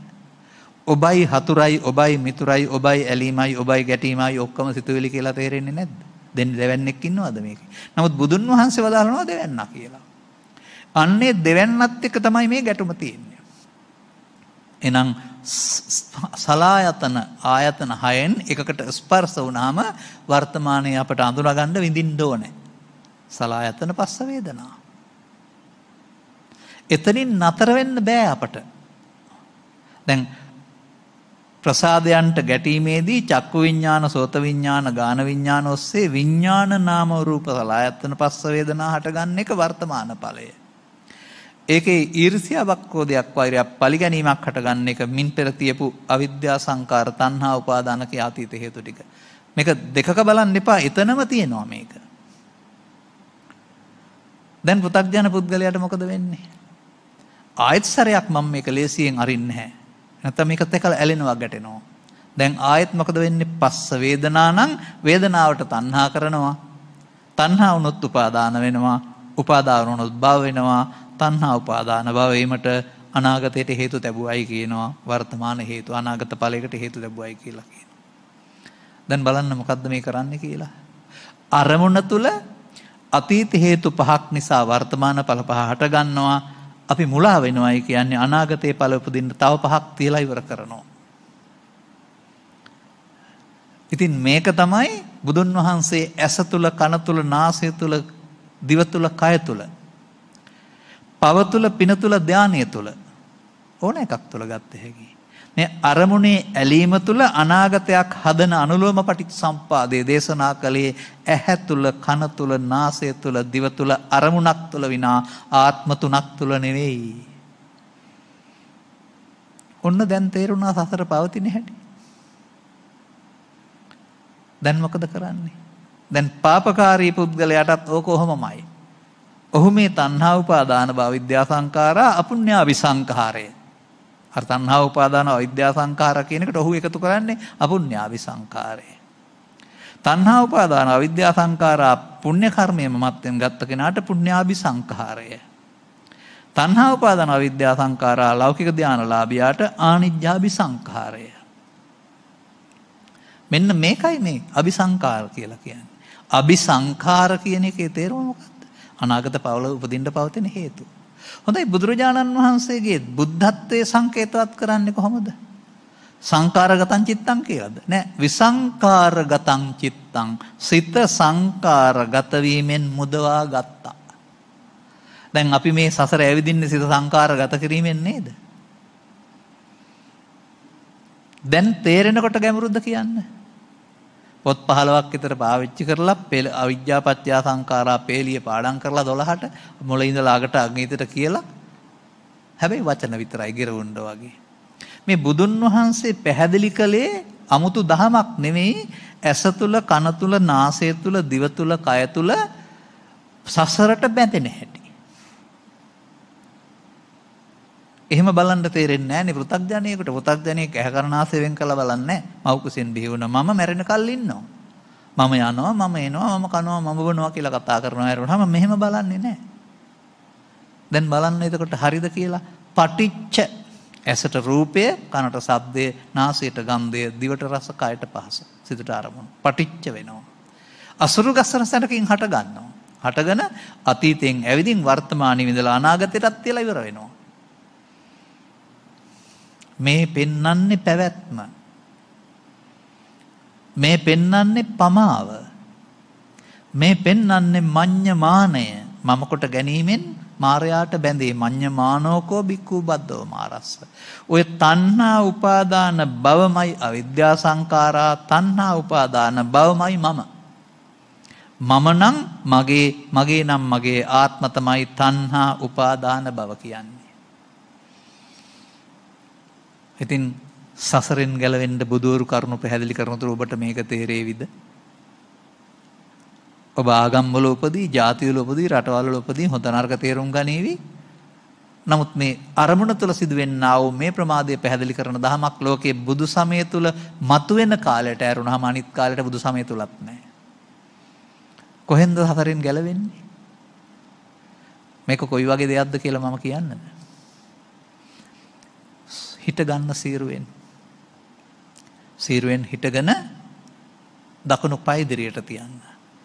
ඔබයි හතුරයි ඔබයි මිතුරයි ඔබයි ඇලීමයි ඔබයි ගැටීමයි ඔක්කොම සිතුවිලි කියලා තේරෙන්නේ නැද්ද? දෙවන්නේක් ඉන්නවද මේකේ? නමුත් බුදුන් වහන්සේ වදාළනවා දෙවන්නා කියලා. අන්නේ දෙවන්නත් එක්ක තමයි මේ ගැටුම තියෙන්නේ. එහෙනම් සලායතන ආයතන 6න් එකකට ස්පර්ශ වුණාම වර්තමානයේ අපට අඳුනගන්න විඳින්න ඕනේ. සලායතන පස්ස වේදනා. එතනින් නතර වෙන්න බෑ අපට. දැන් ප්‍රසාදයන්ට ගැටීමේදී චක්කු විඤ්ඤාණ, සෝත විඤ්ඤාණ, ගාන විඤ්ඤාණ ඔස්සේ විඤ්ඤාණ නාම රූප සලආයතන පස්ස වේදනා හටගන්න එක වර්තමාන ඵලය. ඒකේ ඊර්ෂ්‍යාවක් ක්‍රෝධයක් වෛරයක් පරිගැනීමක් හටගන්න එක මින් පෙර තියපු අවිද්‍යා සංකාර තණ්හා උපාදාන කිය අතීත හේතු ටික. මේක දෙකක බලන්න එපා. එතනම තියෙනවා මේක. දැන් පෘථග්ජන පුද්ගලයාට මොකද වෙන්නේ? ආයත් සරයක් මම මේක ලේසියෙන් අරින්නේ නැහැ. නැත්නම් මේකත් එක්ක ඇලෙනවා ගැටෙනවා. දැන් ආයෙත් මොකද වෙන්නේ? පස්ස වේදනා නම් වේදනාවට තණ්හා කරනවා. තණ්හා වුණොත් උපාදාන වෙනවා. උපාදාන වුණොත් භව වෙනවා. තණ්හා උපාදාන භව වීමට අනාගතයට හේතු ලැබුවයි කියනවා. වර්තමාන හේතු අනාගත ඵලයකට හේතු ලැබුවයි කියලා කියනවා. දැන් බලන්න මොකද්ද මේ කරන්නේ කියලා. අරමුණ තුල අතීත හේතු පහක් නිසා වර්තමාන ඵල පහ හට ගන්නවා. අපි මුලා වෙනවයි කියන්නේ අනාගතයේ ඵල උපදින්න තව පහක් තියලා ඉවර කරනවා. ඉතින් මේක තමයි බුදුන් වහන්සේ ඇස තුල, කන තුල, නාසය තුල, දිව තුල, කය තුල, පව තුල, පින තුල, ධානය තුල ඕන එකක් තුල ගත හැකි. මේ අරමුණේ ඇලීම තුල අනාගතයක් හදන අනුලෝම පටිච්චසම්පාදයේ දේශනා කළේ ඇහැ තුල, කන තුල, නාසය තුල, දිව තුල, අරමුණක් තුල විනා ආත්ම තුනක් තුල නෙවෙයි. ඔන්න දැන් තේරුණා සසර පවතින හැටි. දැන් මොකද කරන්නේ? දැන් පාපකාරී පුද්ගලයාටත් ඕක කොහොමමයි. ඔහු මේ තණ්හා උපාදාන භව විද්‍යා සංඛාරා අපුඤ්ඤාභි සංඛාරය. අර තණ්හා උපාදාන අවිද්‍යා සංඛාර කියන එකට ඔහු එකතු කරන්නේ අපුඤ්ඤාභි සංඛාරය. තණ්හා උපාදාන අවිද්‍යා සංඛාරා පුණ්‍ය කර්මයේම මත්යෙන් ගත්ත කෙනාට පුණ්‍යාභි සංඛාරය. තණ්හා උපාදාන අවිද්‍යා සංඛාරා ලෞකික ධානලාභියාට ආනිජ්ජාභි සංඛාරය. මෙන්න මේකයි මේ අபிසංකාර කියලා කියන්නේ. අபிසංකාර කියන එකේ තේරුම මොකක්ද? අනාගත පවල උපදින්න පවතින හේතු. හොඳයි, බුදුරජාණන් වහන්සේගේ බුද්ධත්වයේ සංකේතවත් කරන්නේ කොහොමද? සංකාරගතං චිත්තං කියලාද? නෑ, විසංකාරගතං චිත්තං. සිත සංකාරගත වීමෙන් මුදවා ගත්තා. දැන් අපි මේ සසර ඇවිදින්නේ සිත සංකාරගත කිරීමෙන් නේද? දැන් තේරෙනකොට ගැඹුරුද කියන්න? පොත් 15ක් විතර පාවිච්චි කරලා අවිජ්ජා පත්‍ය සංඛාරා පේලිය පාඩම් කරලා 12ට මොළේ ඉඳලා අගට අග්නිතට කියලා හැබැයි වචන විතරයි ගිරවුන්න වගේ. මේ බුදුන් වහන්සේ පැහැදිලි කළේ 아무තු දහමක් නෙමෙයි. ඇස තුල, කන තුල, නාසය තුල, දිව තුල, කය තුල සසරට බැඳෙන හැටි. එහෙම බලන්න තේරෙන්නේ නැහැ නේ පෘථග්ජනයෙකුට. පෘථග්ජනයෙක් ඇහැ කරනාසය වෙන් කළා බලන්නේ නැහැ. මව් කුසෙන් බිහි වුණා. මම මැරෙන කල් ඉන්නවා. මම යනවා, මම එනවා, මම කනවා, මම බොනවා කියලා කතා කරනවා. ඒරුණාම මෙහෙම බලන්නේ නැහැ. දැන් බලන්න එතකොට හරිද කියලා. පටිච්ච ඇසට රූපය, කනට ශබ්දය, නාසයට ගන්ධය, දිවට රස, කයට පහස, සිතට අරමුණු. පටිච්ච වෙනවා. අසුරු ගස්සනසටකින් හට ගන්නවා. හටගෙන අතීතයෙන් ඇවිදින් වර්තමානයේ ඉඳලා අනාගතයටත් තියලා ඉවර වෙනවා. මේ පෙන්නන්නේ පැවැත්ම. මේ පෙන්නන්නේ පමාව. මේ පෙන්නන්නේ මඤ්ඤමානය. මම කොට ගැනීමෙන් මාරයාට බැඳේ. මඤ්ඤමානෝකෝ බික්ඛු බද්දෝ මාරස්ස. ඔය තණ්හා උපාදාන භවමයි අවිද්‍යා සංඛාරා. තණ්හා උපාදාන භවමයි මම. මම නම් මගේ නම් මගේ ආත්ම තමයි තණ්හා උපාදාන භව කියන්නේ. ඉතින් සසරෙන් ගැලවෙන්න බුදුවරු කරුණු පැහැදිලි කරනතුරු ඔබට මේක තේරේවිද? ඔබ ආගම්වල උපදී, ජාතිවල උපදී, රටවල් වල උපදී හොඳ නරක තේරුම් ගනීවි. නමුත් මේ අරමුණ තුළ සිදුවෙන්නා වූ මේ ප්‍රමාදය පැහැදිලි කරන දහමක් ලෝකයේ බුදු සමය තුළ මතුවෙන කාලයට ඇරුණාම අනිත් කාලයට බුදු සමය තුලත් නැහැ. කොහෙන්ද හතරෙන් ගැලවෙන්නේ? මේක කොයි වගේ දෙයක්ද කියලා මම කියන්නද? හිට ගන්න සීරුවෙන්. සීරුවෙන් හිටගෙන දකුණු පය ඉදිරියට තියන්න.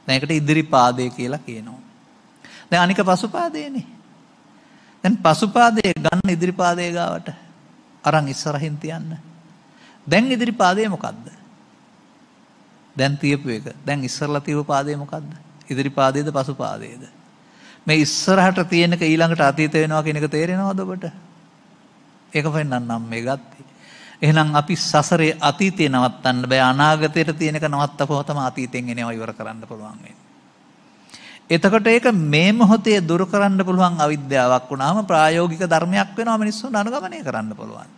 දැන් ඒකට ඉදිරි පාදය කියලා කියනවා. දැන් අනික පසු පාදයනේ. දැන් පසු පාදයේ ගන්න ඉදිරි පාදයේ ගාවට අරන් ඉස්සරහින් තියන්න. දැන් ඉදිරි පාදය මොකද්ද? දැන් තියපු එක. දැන් ඉස්සරලා තියපු පාදය මොකද්ද? ඉදිරි පාදයේද පසු පාදයේද? මේ ඉස්සරහට තියෙනක ඊළඟට අතීත වෙනවා කියන එක තේරෙනවද ඔබට? ඒක වෙන්නන්නම් මේ ගත්තේ. එහෙනම් අපි සසරේ අතීතේ නවත්තන්න බෑ. අනාගතයට තියෙනක නවත්තපුවා තමයි අතීතෙන් එනවා ඉවර කරන්න පුළුවන් වෙන්නේ. එතකොට ඒක මේ මොහොතේ දුරු කරන්න පුළුවන් අවිද්‍යාවක් වුණාම ප්‍රායෝගික ධර්මයක් වෙනවා මිනිස්සුන් අනුගමනය කරන්න පුළුවන්.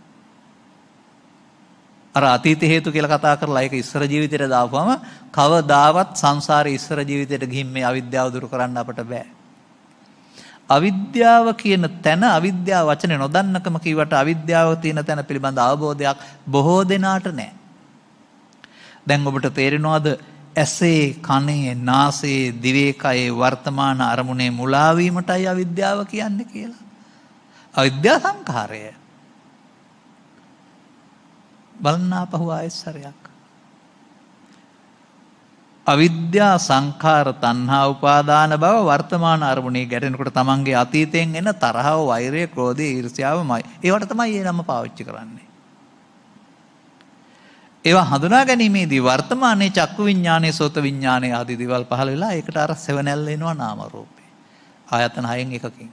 අර අතීත හේතු කියලා කතා කරලා ඒක ඉස්සර ජීවිතේට දාපුවම කවදාවත් සංසාරේ ඉස්සර ජීවිතේට ගිහින් මේ අවිද්‍යාව දුරු කරන්න අපට බෑ. අවිද්‍යාව කියන තැන අවිද්‍යාව වචනේ නොදන්නකම කිව්වට අවිද්‍යාව තියෙන තැන පිළිබඳ අවබෝධයක් බොහෝ දෙනාට නැහැ. දැන් ඔබට තේරෙනවද ඇසේ කනේ නාසයේ දිවේ කයේ වර්තමාන අරමුණේ මුලා වීමටයි අවිද්‍යාව කියන්නේ කියලා? අවිද්‍යා සංඛාරය. බලන්නාපහුව ආයසරයක්. අවිද්‍යා සංඛාර තණ්හා උපාදාන බව වර්තමාන අරමුණේ ගැටෙනකොට තමන්ගේ අතීතයෙන් එන තරහව, වෛරය, ක්‍රෝධය, ඊර්ෂ්‍යාවමයි. ඒවට තමයි ඒ නම පාවිච්චි කරන්නේ. ඒවා හඳුනා ගැනීමේදී වර්තමානයේ චක්කු විඤ්ඤාණය, සෝත විඤ්ඤාණය ආදී දේවල් පහළ වෙලා ඒකට අර සෙවණැල්ල එනවා නාම රූපේ. ආයතන 6න් එකකින්.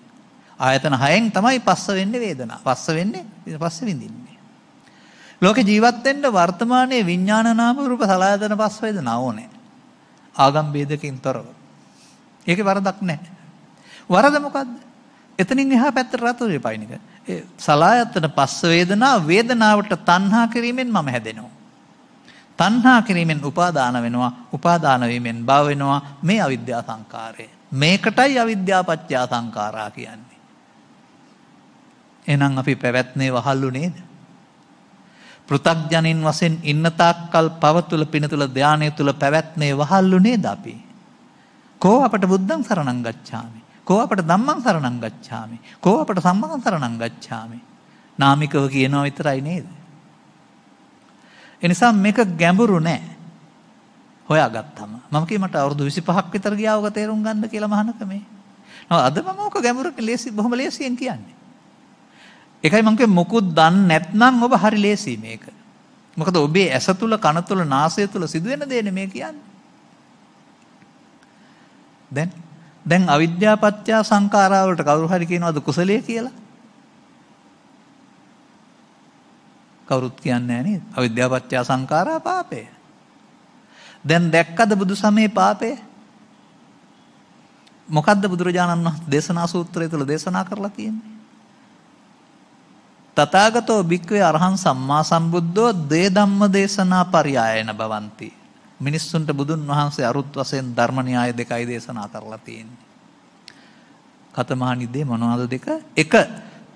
ආයතන 6න් තමයි පස්ස වෙන්නේ වේදනා. පස්ස වෙන්නේ ඊට පස්සේ විඳින්නේ. ලෝකේ ජීවත් වෙන්න වර්තමානයේ විඤ්ඤාණ නාම රූප සලආයතන පස්ස වේදනා ඕනේ. ආගම් ભેදකින් තොරව. ඒකේ වරදක් නැහැ. වරද මොකද්ද? එතනින් එහා පැත්තට රතුරේ පයින් එක. ඒ සලආයතන පස්ස වේදනා, වේදනාවට තණ්හා කිරීමෙන් මම හැදෙනවා. තණ්හා කිරීමෙන් උපාදාන වෙනවා, උපාදාන වීමෙන් භව වෙනවා. මේ අවිද්‍යා සංකාරය. මේකටයි අවිද්‍යා පත්‍ය සංකාරා කියන්නේ. එහෙනම් අපි පැවැත්නේ වහල්ලු නේද? පෘථග්ජනින් වශයෙන් ඉන්න තාක්කල් පව තුල, පින තුල, ධානය තුල පැවැත්නේ වහල්ලු නේද අපි? කෝ අපට බුද්ධං සරණං ගච්ඡාමි, කෝ අපට ධම්මං සරණං ගච්ඡාමි, කෝ අපට සම්මං සරණං ගච්ඡාමි. නාමිකව කියනවා විතරයි නේද? එනිසා මේක ගැඹුරු නෑ. හොයාගත්තම මම කිය මට අවුරුදු 25ක් විතර ගියාවක තේරුම් ගන්න කියලා මහානකමේ. අද මම ඕක ගැඹුරට ලේසි, බොහොම ලේසියෙන් කියන්නේ. ඒකයි මම කිව්වේ මොකුත් දන්නේ නැත්නම් ඔබ හරි ලේසි මේක. මොකද ඔබේ ඇස තුල, කන තුල, නාසය තුල සිදුවෙන දේනේ මේ කියන්නේ. දැන් අවිද්‍යා පත්‍ය සංඛාරා වලට කවුරු හරි කියනවාද කුසලයේ කියලා? කවුරුත් කියන්නේ නැහැ නේද? අවිද්‍යා පත්‍ය සංඛාරා පාපය. දැන් දැක්කද බුදු සමයේ පාපය? මොකද්ද බුදුරජාණන් වහන්සේ දේශනා සූත්‍රය තුල දේශනා කරලා තියෙන්නේ? තථාගතෝ භික්ඛවේ අරහං සම්මා සම්බුද්ධෝ දේ ධම්ම දේශනා පරියායන භවಂತಿ. මිනිස්සුන්ට බුදුන් වහන්සේ අරුත් වශයෙන් ධර්ම න්‍යාය දෙකයි දේශනා කරලා තියෙන්නේ. කතමහා නිදේ මොනවාද දෙක? එක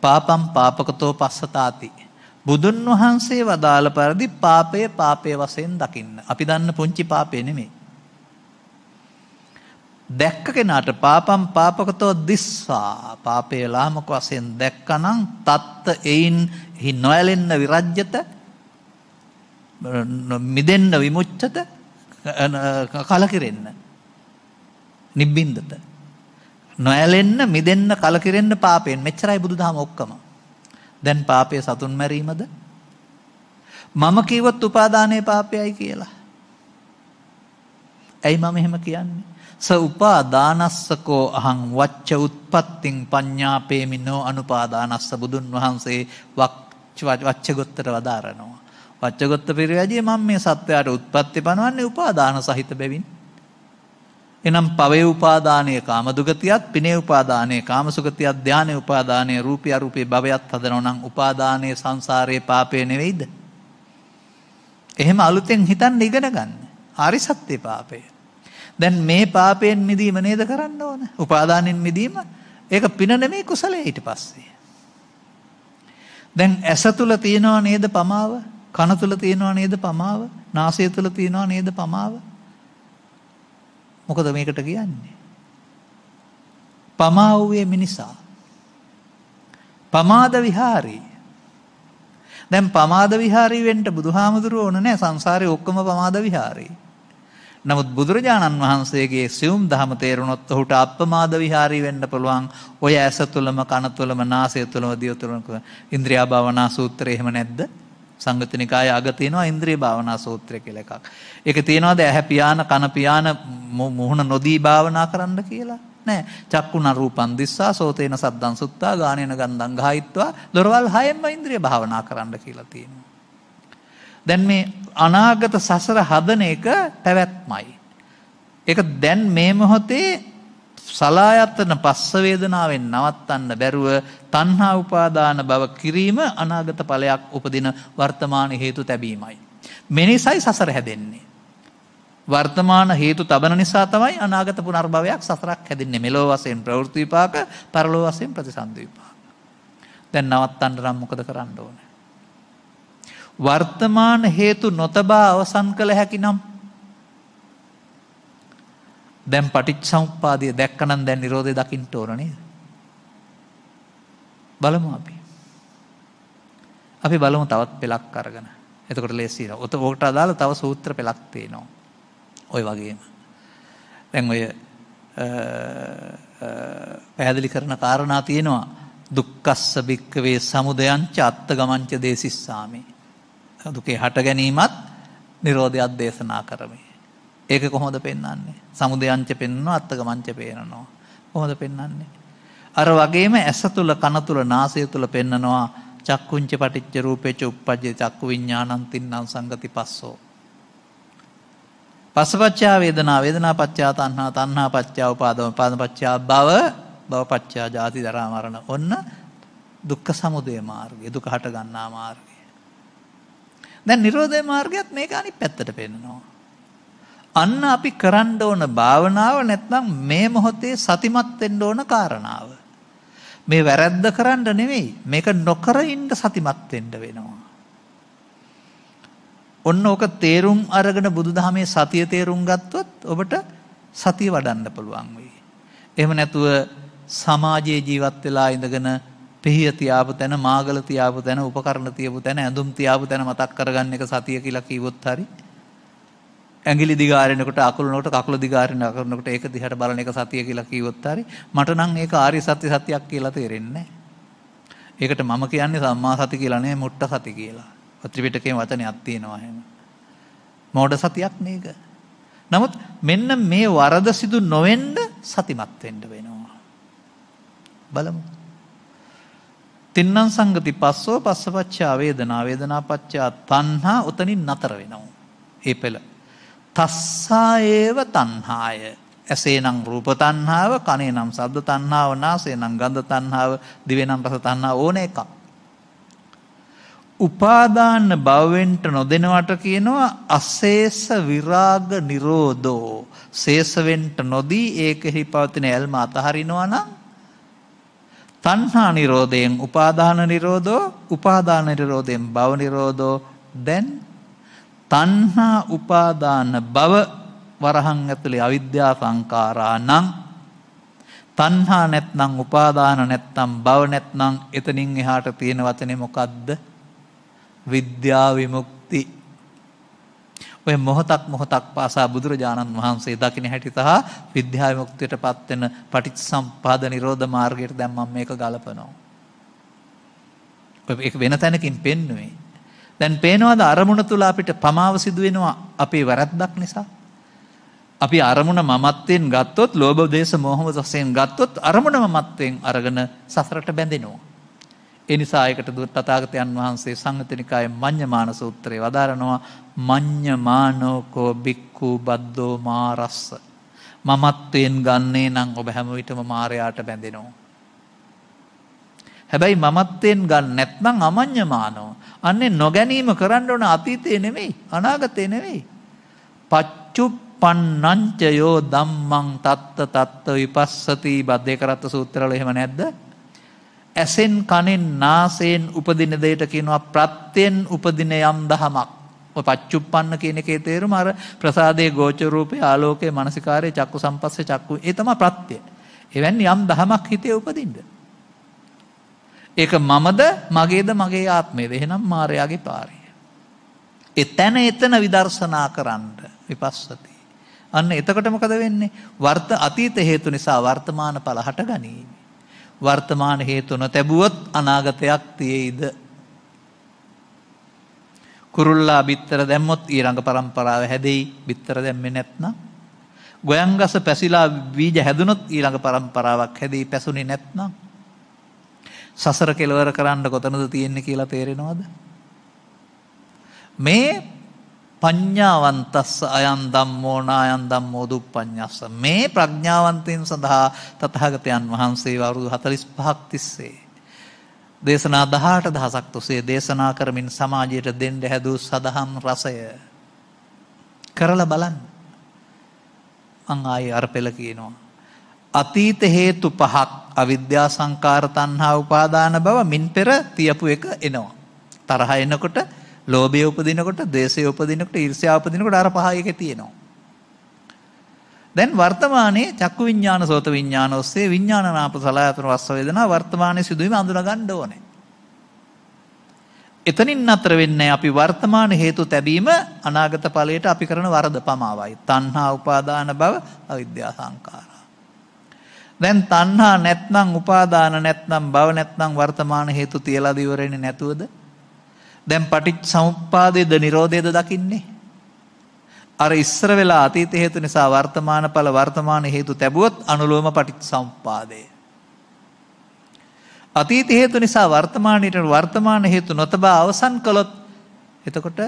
පාපම් පාපකතෝ පස්සතාති. බුදුන් වහන්සේ වදාළ පරිදි පාපයේ වශයෙන් දකින්න. අපි දන්න පුංචි පාපේ නෙමෙයි. දැක්ක කෙනාට පාපම් පාපකතෝ දිස්සා, පාපේ ලාමක වශයෙන් දැක්කනම් තත්ත එයින් හි නොයලෙන්න විරජ්‍යත, මිදෙන්න විමුච්ඡත, කලකිරෙන්න නිබ්බින්දත. නොයලෙන්න, මිදෙන්න, කලකිරෙන්න පාපයෙන්. මෙච්චරයි බුදුදහම ඔක්කොම. දැන් පාපය සතුන් මැරීමද? මම කිව්වොත් උපාදානයේ පාපයයි කියලා. ඇයි මම එහෙම කියන්නේ? ස උපාදානස්සකෝ අහං වච්ච උත්පත්තිං පඤ්ඤාපේමිනෝ අනුපාදානස්ස. බුදුන් වහන්සේ වච්චගොත්තට වදාරනවා. වච්චගොත්ත පිරිවැජියේ මම මේ සත්වයාට උත්පත්ති පනවන්නේ උපාදාන සහිත බැවින්. එනම් පවේ උපාදානයේ කාමදුගතියත්, පිනේ උපාදානයේ කාමසුගතියත්, ධානයේ උපාදානයේ රූපී අරූපී භවයත් හදනවා නම් උපාදානයේ සංසාරයේ පාපය නෙවෙයිද? එහෙම අලුතෙන් හිතන්න ඉගෙන ගන්න. ආරි සත්‍ය පාපය. දැන් මේ පාපයෙන් මිදීම නේද කරන්න ඕන. උපාදානෙන් මිදීම ඒක පින නෙමෙයි කුසලයේ ඊට පස්සේ. දැන් ඇස තුල තියෙනව නේද පමාව? කන තුල තියෙනව නේද පමාව? නාසය තුල තියෙනව නේද පමාව? මොකද මේකට කියන්නේ? පමා වූයේ මිනිසා. පමාද විහාරී. දැන් පමාද විහාරී වෙන්න බුදුහාමුදුරුවෝ ඕන නැහැ. සංසාරේ ඔක්කොම පමාද විහාරී. නමුත් බුදුරජාණන් වහන්සේගේ සියුම් ධහම තේරුණොත් ඔහුට අප්‍රමාද විහාරී වෙන්න පුළුවන්. ඔය ඇස තුලම කන තුලම නාසය තුලම දිව තුලම ඉන්ද්‍රියා භාවනා සූත්‍රය එහෙම නැද්ද? සංයුත්ත නිකායේ අග තියෙනවා ඉන්ද්‍රිය භාවනා සූත්‍රය කියලා එකක්. ඒක තියෙනවාද ඇහැ පියාන කන පියාන මුහුණ නොදී භාවනා කරන්න කියලා? නෑ. චක්කුණ රූපං දිස්සා සෝතේන සද්දං සුත්තා ගානේන ගන්ධං ගායිත්වා දොරවල් හයෙන්ම ඉන්ද්‍රිය භාවනා කරන්න කියලා තියෙනවා. දැන් මේ අනාගත සසර හදන එක පැවැත්මයි. ඒක දැන් මේ මොහොතේ සලායතන පස්ස වේදනාවෙන් නවත්තන්න බැරුව තණ්හා උපාදාන භව කිරීම අනාගත ඵලයක් උපදින වර්තමාන හේතු තැබීමයි. මෙනිසයි සසර හැදෙන්නේ. වර්තමාන හේතු තබන නිසා තමයි අනාගත පුනර්භවයක් සසරක් හැදෙන්නේ. මෙලෝ වශයෙන් ප්‍රවෘත්ති විපාක, පරලෝ වශයෙන් ප්‍රතිසන්දි විපාක. දැන් නවත්තන්න නම් මොකද කරන්න ඕනේ? වර්තමාන හේතු නොතබා අවසන් කළ හැකි නම් දැන් පටිච්චසමුප්පාදය දැක්කනම් දැන් නිරෝධය දකින්න ඕන නේද? බලමු අපි. අපි බලමු තවත් පෙළක් අරගෙන. එතකොට ලේසි වෙනවා. ඔකට අදාළ තව සූත්‍ර පෙළක් තියෙනවා. ඔය වගේම. දැන් ඔය පැහැදිලි කරන කාරණා තියෙනවා. දුක්ඛස්ස භික්ඛවේ සමුදයංච අත්තගමංච දේසිස්සාමි. දුකේ හට ගැනීමත් නිරෝධයත් දේශනා කරමි. ඒක කොහොමද පෙන්වන්නේ? සමුදයංච පෙන්වනවා අත්තගමංච පේනනවා. කොහොමද පෙන්වන්නේ? අර වගේම ඇස තුල කන තුල නාසය තුල පෙන්නනවා චක්කුංච පටිච්ච රූපේච උප්පජ්ජේ චක්කු විඥානං තින්නම් සංගති පස්සෝ. පස්සපච්චා වේදනා වේදනා පච්චා තණ්හා තණ්හා පච්චා උපාදාන උපාදාන පච්චා භව භව පච්චා ජාති ජරා මරණ. ඔන්න දුක්ඛ සමුදය මාර්ගය. දුක හට ගන්නා මාර්ගය. දැන් නිරෝධය මාර්ගයත් මේක අනිත් පැත්තට පෙන්නනවා. අන්න අපි කරන්න ඕන භාවනාව නැත්නම් මේ මොහොතේ සතිමත් වෙන්න ඕන කාරණාව. මේ වැරද්ද කරන්න නෙමෙයි මේක නොකර ඉන්න සතිමත් වෙන්න වෙනවා. ඔන්න ඕක තේරුම් අරගෙන බුදුදහමේ සතිය තේරුම් ගත්තොත් ඔබට සතිය වඩන්න පුළුවන් වෙයි. එහෙම නැතුව සමාජයේ ජීවත් වෙලා ඉඳගෙන පිහිය තියාපු තැන මාගල තියාපු තැන උපකරණ තියපු තැන ඇඳුම් තියාපු තැන මතක් කරගන්න එක සතිය කියලා කිව්වොත් හරි. ඇඟිලි දිගාරිනකොට අකුලනකොට කකුල දිගාරිනකොට ඒක දිහාට බලන එක සතිය කියලා කිව්වොත් හරි මට නම් ඒක ආර්ය සත්‍ය සත්‍යයක් කියලා තේරෙන්නේ නැහැ. ඒකට මම කියන්නේ සම්මා සති කියලා නෙමෙයි මුට්ට සති කියලා. ත්‍රිපිටකයේ වචනයක් තියෙනවා එහෙම. මෝඩ සතියක් මේක. නමුත් මෙන්න මේ වරද සිදු නොවෙන්න සතිමත් වෙන්න වෙනවා. බලමු. තින්නම් සංගති පස්සෝ පස්සපච්චා වේදනා වේදනා පච්චා තණ්හා උතනින් නතර වෙනවා. ඒ පෙළ තස්සා ඒව තණ්හාය. ඇසේනම් රූප තණ්හාව, කනේනම් ශබ්ද තණ්හාව, නාසේනම් ගන්ධ තණ්හාව, දිවේනම් රස තණ්හාව ඕන එකක්. උපාදාන භවෙන්ට නොදෙනවට කියනවා අශේෂ විරාග නිරෝධෝ. ශේෂ වෙන්න නොදී ඒකෙහි පවතින ඇල්ම අතහරිනවා නම් තණ්හා නිරෝධයෙන් උපාදාන නිරෝධෝ, උපාදාන නිරෝධයෙන් භව නිරෝධෝ. දැන් තණ්හා උපාදාන භව වරහන් ඇතුලේ අවිද්‍යා සංඛාරා නම් තණ්හා නැත්නම් උපාදාන නැත්නම් භව නැත්නම් එතනින් එහාට තියෙන වචනේ මොකද්ද? විද්‍යා විමුක්ති. ඔය මොහොතක් පාසා බුදුරජාණන් වහන්සේ දකින්න හැටි සහ විද්‍යා විමුක්තියටපත් වෙන පටිච්චසමුප්පාද නිරෝධ මාර්ගයට දැන් මම මේක ගලපනවා. ඔය ඒක වෙන තැනකින් පෙන්නුවේ. දැන් පේනවාද අරමුණ තුල අපිට පමාව සිදු වෙනවා අපේ වැරද්දක් නිසා. අපි අරමුණ මමත්වෙන් ගත්තොත් ලෝභ දේශ මොහ වශයෙන් ගත්තොත් අරමුණ මමත්වෙන් අරගෙන සසරට බැඳෙනවා. ඒ නිසා ඒකට තථාගතයන් වහන්සේ සංයුත්ත නිකායේ මඤ්ඤමාන සූත්‍රයේ වදාරනවා මඤ්ඤමානෝකෝ බික්ඛු බද්දෝ මාරස්ස. මමත්වෙන් ගන්නේ නම් ඔබ හැම විටම මායයට බැඳෙනවා. හැබැයි මමත්වයෙන් ගන්න නැත්නම් අමඤ්ඤමානෝ. අන්නේ නොගැනීම කරන්න ඕන අතීතේ නෙමෙයි, අනාගතේ නෙමෙයි. පච්චුප්පන්නංච යෝ ධම්මං තත්ත තත්ත විපස්සති බද්දේ කරත්ත සූත්‍රවල එහෙම නැද්ද? ඇසෙන් කනෙන් නාසයෙන් උපදින දෙයට කියනවා ප්‍රත්‍යයෙන් උපදින යම් දහමක්. ඔය පච්චුප්පන්න කියන එකේ තේරුම අර ප්‍රසාදයේ ගෝචර රූපේ ආලෝකයේ මනසිකාරයේ චක්කු සම්පස්සේ චක්කු ඒ තමයි ප්‍රත්‍ය. එවැනි යම් දහමක් හිතේ උපදින්න. ඒක මමද මගේද මගේ ආත්මයද එහෙනම් මායාවේ පාරේ. එතන විදර්ශනා කරන්න විපස්සති. අන්න එතකොට මොකද වෙන්නේ? අතීත හේතු නිසා වර්තමාන ඵල හට ගනී. වර්තමාන හේතු නොතැබුවොත් අනාගතයක් තියෙයිද? කුරුල්ලා බිත්තර දැම්මොත් ඊළඟ પરම්පරාව හැදෙයි. බිත්තර දැම්මේ නැත්නම් ගොයන්ගස පැසිලා බීජ හැදුනොත් ඊළඟ પરම්පරාවක් හැදෙයි. පැසුනේ නැත්නම් සසර කෙලවර කරන්න කොතනද තියෙන්නේ කියලා තේරෙනවද? මේ පඤ්ඤාවන්තස්ස අයං ධම්මෝ නායං ධම්මෝ දුප්පඤ්ඤස්ස මේ ප්‍රඥාවන්තයන් සඳහා තථාගතයන් වහන්සේ වරුදු 45ක් තිස්සේ දේශනා 18000ක් තුසේ දේශනා කරමින් සමාජයට දෙන්න හැදූ සදහම් රසය කරලා බලන්න. මං ආයේ අර පෙළ කියනවා. අතීත හේතු පහක් අවිද්‍යා සංකාර තණ්හා උපාදාන බව මින් පෙර තියපු එක එනවා. තරහ එනකොට, ලෝභය උපදිනකොට, ද්වේෂය උපදිනකොට, ඊර්ෂ්‍යාව උපදිනකොට අර පහ එකේ තියෙනවා. දැන් වර්තමානයේ චක්කු විඥාන, සෝත විඥාන ඔස්සේ විඥාන නාප සලආයතන වස්ස වේදනා වර්තමානයේ සිදුවීම අඳුන ගන්න ඕනේ. එතනින් නතර වෙන්නේ අපි වර්තමාන හේතු තැබීම අනාගත ඵලයට අපි කරන වරද පමාවයි. තණ්හා උපාදාන බව අවිද්‍යා සංකාර. දැන් තණ්හා නැත්නම් උපාදාන නැත්නම් භව නැත්නම් වර්තමාන හේතු තියලා දිවරෙන්නේ නැතුවද? දැන් පටිච්චසමුප්පාදයේද නිරෝධයේද දකින්නේ? අර ඉස්සර වෙලා අතීත හේතු නිසා වර්තමාන ඵල වර්තමාන හේතු තැබුවොත් අනුලෝම පටිච්චසමුප්පාදය. අතීත හේතු නිසා වර්තමාන හේතු නොතබා අවසන් කළොත් එතකොට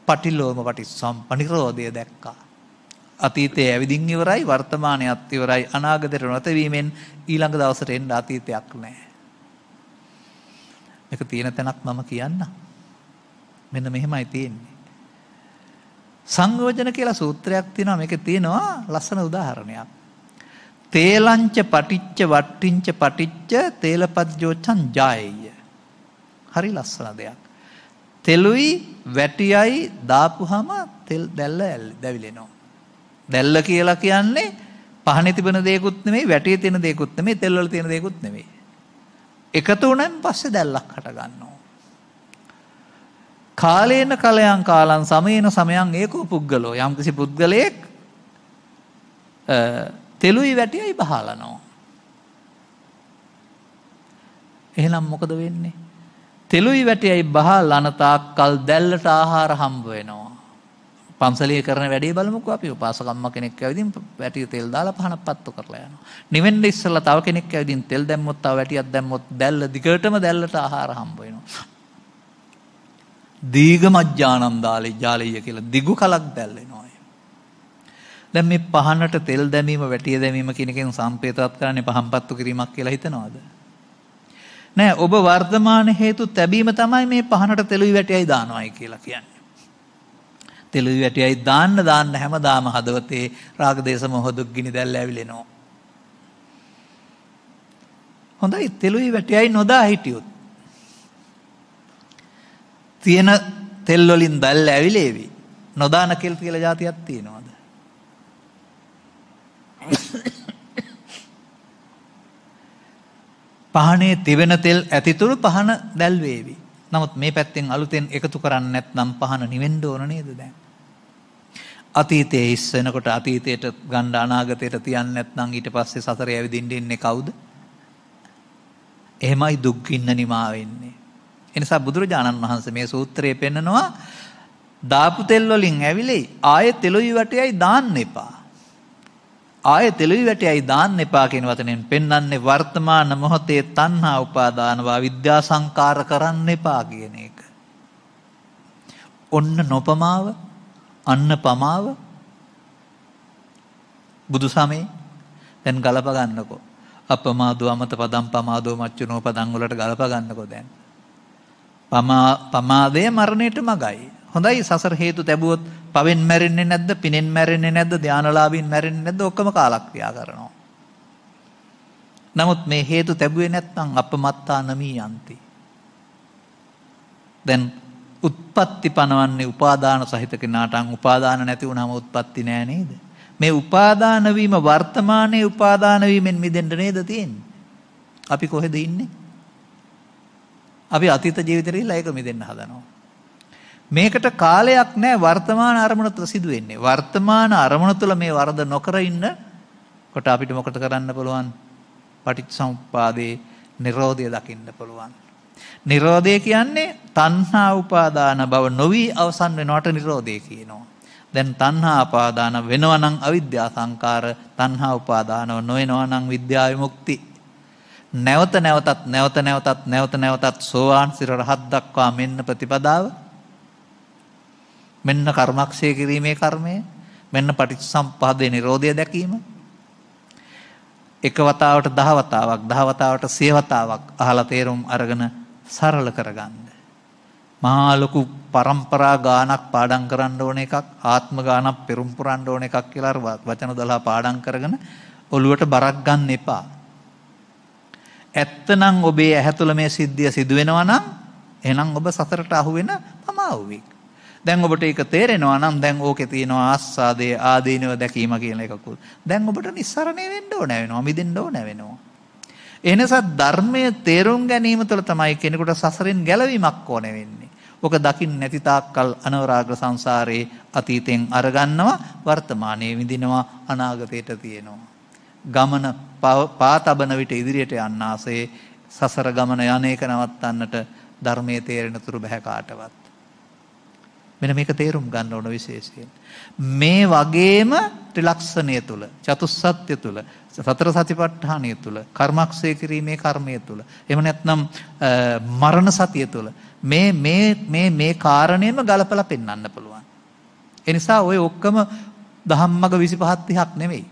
පටිලෝම පටිච්චසමුප්පනිරෝධය දැක්කා. අතීතයේ ඇවිදින් ඉවරයි, වර්තමානයේත් ඉවරයි, අනාගතයට නොතැවීමෙන් ඊළඟ දවසට එන්න අතීතයක් නැහැ. මේක තියෙන තැනක් මම කියන්න. මෙන්න මෙහෙමයි තියෙන්නේ. සංයෝජන කියලා සූත්‍රයක් තියෙනවා. මේකේ තියෙනවා ලස්සන උදාහරණයක්. තේලංච පටිච්ච වට්ටිංච පටිච්ච තේලපද්යෝචං ජායය. හරි ලස්සන දෙයක්. තෙලුයි වැටියයි දාපුහම තෙල් දැල්ල දැවිලෙනවා. දැල්ල කියලා කියන්නේ පහනේ තිබෙන දේකුත් නෙමෙයි, වැටියේ තියෙන දේකුත් නෙමෙයි, තෙල් වල තියෙන දේකුත් නෙමෙයි. එකතු වුණාන් පස්සේ දැල්ලක් හට ගන්නවා. කාලේන කලයන් කාලං සමේන සමයන් ඒකෝ පුද්ගලෝ. යම්කිසි පුද්ගලයෙක් තෙලුයි වැටියයි බහලනවා. එහෙනම් මොකද වෙන්නේ? තෙලුයි වැටියයි බහලන තාක්කල් දැල්ලට ආහාර හම්බ වෙනවා. පන්සලේ කරන වැඩේ බලමුකෝ අපි. උපාසකම්ම කෙනෙක් ඇවිදින් වැටිය තෙල් දාලා පහනක් පත්තු කරලා යනවා. නිවෙන්න ඉස්සෙල්ලා තව කෙනෙක් ඇවිදින් තෙල් දැම්මොත් තව වැටියක් දැම්මොත් දැල්ල දිගටම දැල්ලට ආහාර හම්බ වෙනවා. දීගමජ්ජානම් ජාලය කියලා දිගු කලක් දැල්ලෙනවා. දැන් මේ පහනට තෙල් දැමීම, වැටිය දැමීම කියන එකෙන් සම්පේතවත් කරන්නේ පහන් පත්තු කිරීමක් කියලා හිතනවද? නෑ. ඔබ වර්තමාන හේතු තැබීම තමයි මේ පහනට තෙලුයි වැටියයි දානවායි කියලා කියන්නේ. තෙලුයි වැටියයි දාන්න හැමදාම හදවතේ රාග දේශ මොහ දුක් ගිනි දැල්ල ඇවිලෙනවා. හොඳයි. තෙලුයි වැටියයි නොදා හිටියොත් තියෙන තෙල් වලින් දැල්ල ඇවිලේවි. නොදාන කෙල් කියලා જાතියක් තියෙනවද? පහනේ තිබෙන තෙල් ඇතිතුරු පහන දැල් වේවි. නමුත් මේ පැත්තෙන් අලුතෙන් එකතු කරන්නේ නැත්නම් පහන නිවෙන්න ඕන නේද දැන්? අතීතයේ ඉස් වෙනකොට අතීතයට ගන්න අනාගතයට තියන්නේ නැත්නම් ඊට පස්සේ සසරේ ඇවිදින්න ඉන්නේ කවුද? එහෙමයි දුක් ගින්න නිමා වෙන්නේ. එනිසා බුදුරජාණන් වහන්සේ මේ සූත්‍රයේ පෙන්නනවා දාපු තෙල් වලින් ඇවිලෙයි ආයෙ තෙලුයි වැටයයි දාන්න එපා. ආයෙ තෙලුයි වැටයයි දාන්න එපා කියන වචනෙන් පෙන්වන්නේ වර්තමාන මොහොතේ තණ්හා උපාදානව විද්‍යා සංකාර කරන්න එපා කියන එක. ඔන්න නොපමාව, අන්න පමාව බුදු සමේ දැන් ගලප ගන්නකෝ. අපමාදෝ අමත පදම් පමාදෝ මච්චුනෝ පදම් වලට ගලප ගන්නකො දැන්. පමාදය මරණයට මගයි. හොඳයි සසර හේතු තැබුවොත් පවෙන් මැරෙන්නේ නැද්ද? පිනෙන් මැරෙන්නේ නැද්ද? ධානලාභීන් මැරෙන්නේ නැද්ද? ඔක්කොම කාලක්‍රියා කරනවා. නමුත් මේ හේතු තැබුවේ නැත්නම් අපමත්තා නමී යන්ති. දැන් උත්පත්ති පනවන්නේ උපාදාන සහිත කෙනාට. උපාදාන නැති වුනහම උත්පත්ති නෑ නේද? මේ උපාදාන වීම වර්තමානයේ උපාදාන වීමෙන් මිදෙන්න නේද තියෙන්නේ? අපි කොහෙද ඉන්නේ? අපි අතීත ජීවිතේ ඉලා ඒක මිදෙන්න හදනවා. මේකට කාලයක් නෑ. වර්තමාන අරමුණ තුළ සිදු වෙන්නේ. වර්තමාන අරමුණ තුළ මේ වරද නොකර ඉන්න කොට අපිට මොකද කරන්න පුළුවන්? පටිච්චසමුප්පාදේ නිරෝධය දකින්න පුළුවන්. නිරෝධය කියන්නේ තණ්හා උපාදාන බව නොවි අවසන් වෙනවට නිරෝධය කියනවා. දැන් තණ්හා උපාදාන වෙනවා නම් අවිද්‍යා සංකාර, තණ්හා උපාදානව නොවෙනවා නම් විද්‍යා විමුක්ති. නැවත නැවතත් සෝවාන් සිර රහත් දක්වා මෙන්න ප්‍රතිපදාව. මෙන්න කර්මක්ෂය කිරීමේ කර්මය. මෙන්න පටිච්චසමුප්පාදේ නිරෝධය දැකීම. එක වතාවට 10 වතාවක් 10 වතාවට 100 වතාවක් අහලා තේරුම් අරගෙන සරල කරගන්න. මහා ලොකු පරම්පරා ගානක් පාඩම් කරන්න ඕන එකක්, ආත්ම ගානක් පෙරම් පුරන්න ඕන එකක් කියලා වචන 12 පාඩම් කරගෙන ඔළුවට බරක් ගන්න එපා. ඇත්තනම් ඔබේ ඇහැ තුළ මේ සිද්ධිය සිදු වෙනවා නම් එහෙනම් ඔබ සතරට අහු වෙන පමාවුවෙක්. දැන් ඔබට ඒක තේරෙනවා නම් දැන් ඕකේ තියෙනවා ආස්වාදයේ ආදීනව දැකීම කියන එකකුත්. දැන් ඔබට නිස්සරණය වෙන්න ඕන වෙනවා, මිදෙන්න ඕන වෙනවා. එනිසා ධර්මයේ තේරුම් ගැනීම තුළ තමයි කෙනෙකුට සසරෙන් ගැලවීමක් ඕන වෙන්නේ. ඔක දකින්න නැති තාක්කල් අනවරාග සංසාරේ අතීතෙන් අරගන්නවා, වර්තමානයේ විඳිනවා, අනාගතයට තියෙනවා. ගමන පාතබන විට ඉදිරියට යන්න ආසේ සසර ගමන යන්නේක නවත්තන්නට ධර්මයේ තේරෙන තුරු බෑ කාටවත්. මෙන්න මේක තේරුම් ගන්න ඕන විශේෂයෙන්. මේ වගේම ත්‍රිලක්ෂණය තුල, චතුස්සත්‍ය තුල, සතර සතිපට්ඨානය තුල, කර්මක්ෂය කිරීමේ කර්මය තුල, එහෙම නැත්නම් මරණ සතිය තුල මේ කාරණේම ගලපලා පෙන්වන්න පුළුවන්. ඒ නිසා ඔය ඔක්කොම දහම්මග 25 30ක් නෙමෙයි.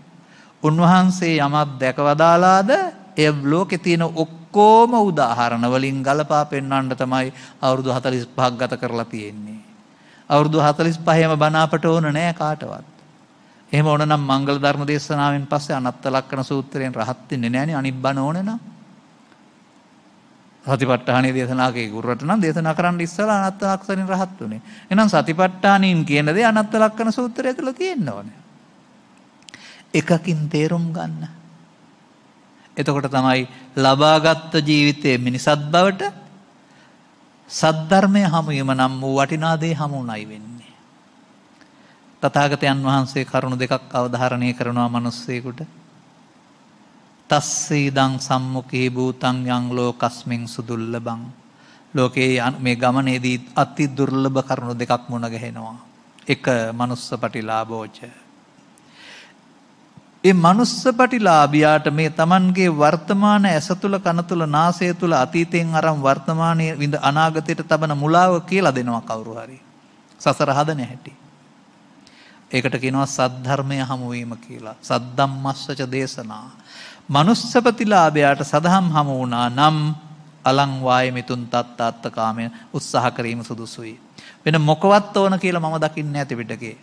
උන්වහන්සේ යමක් දැකවදාලාද ඒ ලෝකේ තියෙන ඔක්කොම උදාහරණ වලින් ගලපා පෙන්වන්න තමයි අවුරුදු 45ක් ගත කරලා තියෙන්නේ. අවුරුදු 45ම බණ අපට ඕන නෑ කාටවත්. එහෙම ඕන නම් මංගල ධර්ම දේශනාවෙන් පස්සේ අනත්ත ලක්කන සූත්‍රයෙන් රහත් වෙන්නේ නෑනේ. අනිත් බණ ඕන නම් සතිපට්ඨානයේ දේශනාකේ ගුරුරට නම් දේශනා කරන්න ඉස්සලා අනත්ත ලක්ෂණෙන් රහත් උනේ. එහෙනම් සතිපට්ඨානින් කියන දේ අනත්ත ලක්කන සූත්‍රය තුළ තියෙන්න ඕනේ. එකකින් තේරුම් ගන්න. එතකොට තමයි ලබාගත් ජීවිතයේ මිනිසත් බවට සද්ධර්මය හමු වීම නම් වූ වටිනා දේ හමුුණයි වෙන්නේ. තථාගතයන් වහන්සේ කරුණු දෙකක් අවධාරණය කරනවා මිනිස්සෙකුට. තස්සීදං සම්මුඛී භූතං යං ලෝකස්මින් සුදුල්ලබං. ලෝකේ මේ ගමනේදී අති දුර්ලභ කරුණු දෙකක් මුණ ගැහෙනවා. එක manussපටිලාභෝච. ඒ manussපටිලාභියාට මේ Tamanගේ වර්තමාන ඇස තුල, කන තුල, නාසය තුල අතීතයෙන් අරන් වර්තමානයේ විඳ අනාගතයට තබන මුලාව කියලා දෙනවා කවුරු හරි. සසර හදන හැටි. ඒකට කියනවා සද්ධර්මය හමු වීම කියලා. සද්ධම්මස්සච දේශනා. manussපටිලාභයාට සදහම් හමු වුණා නම් අලං වායමිතුන් තත්තාත්ත කාමයෙන් උත්සාහ කිරීම සුදුසුයි. වෙන මොකවත් ඕන කියලා මම දකින්නේ නැහැ ත්‍රිපිටකේ.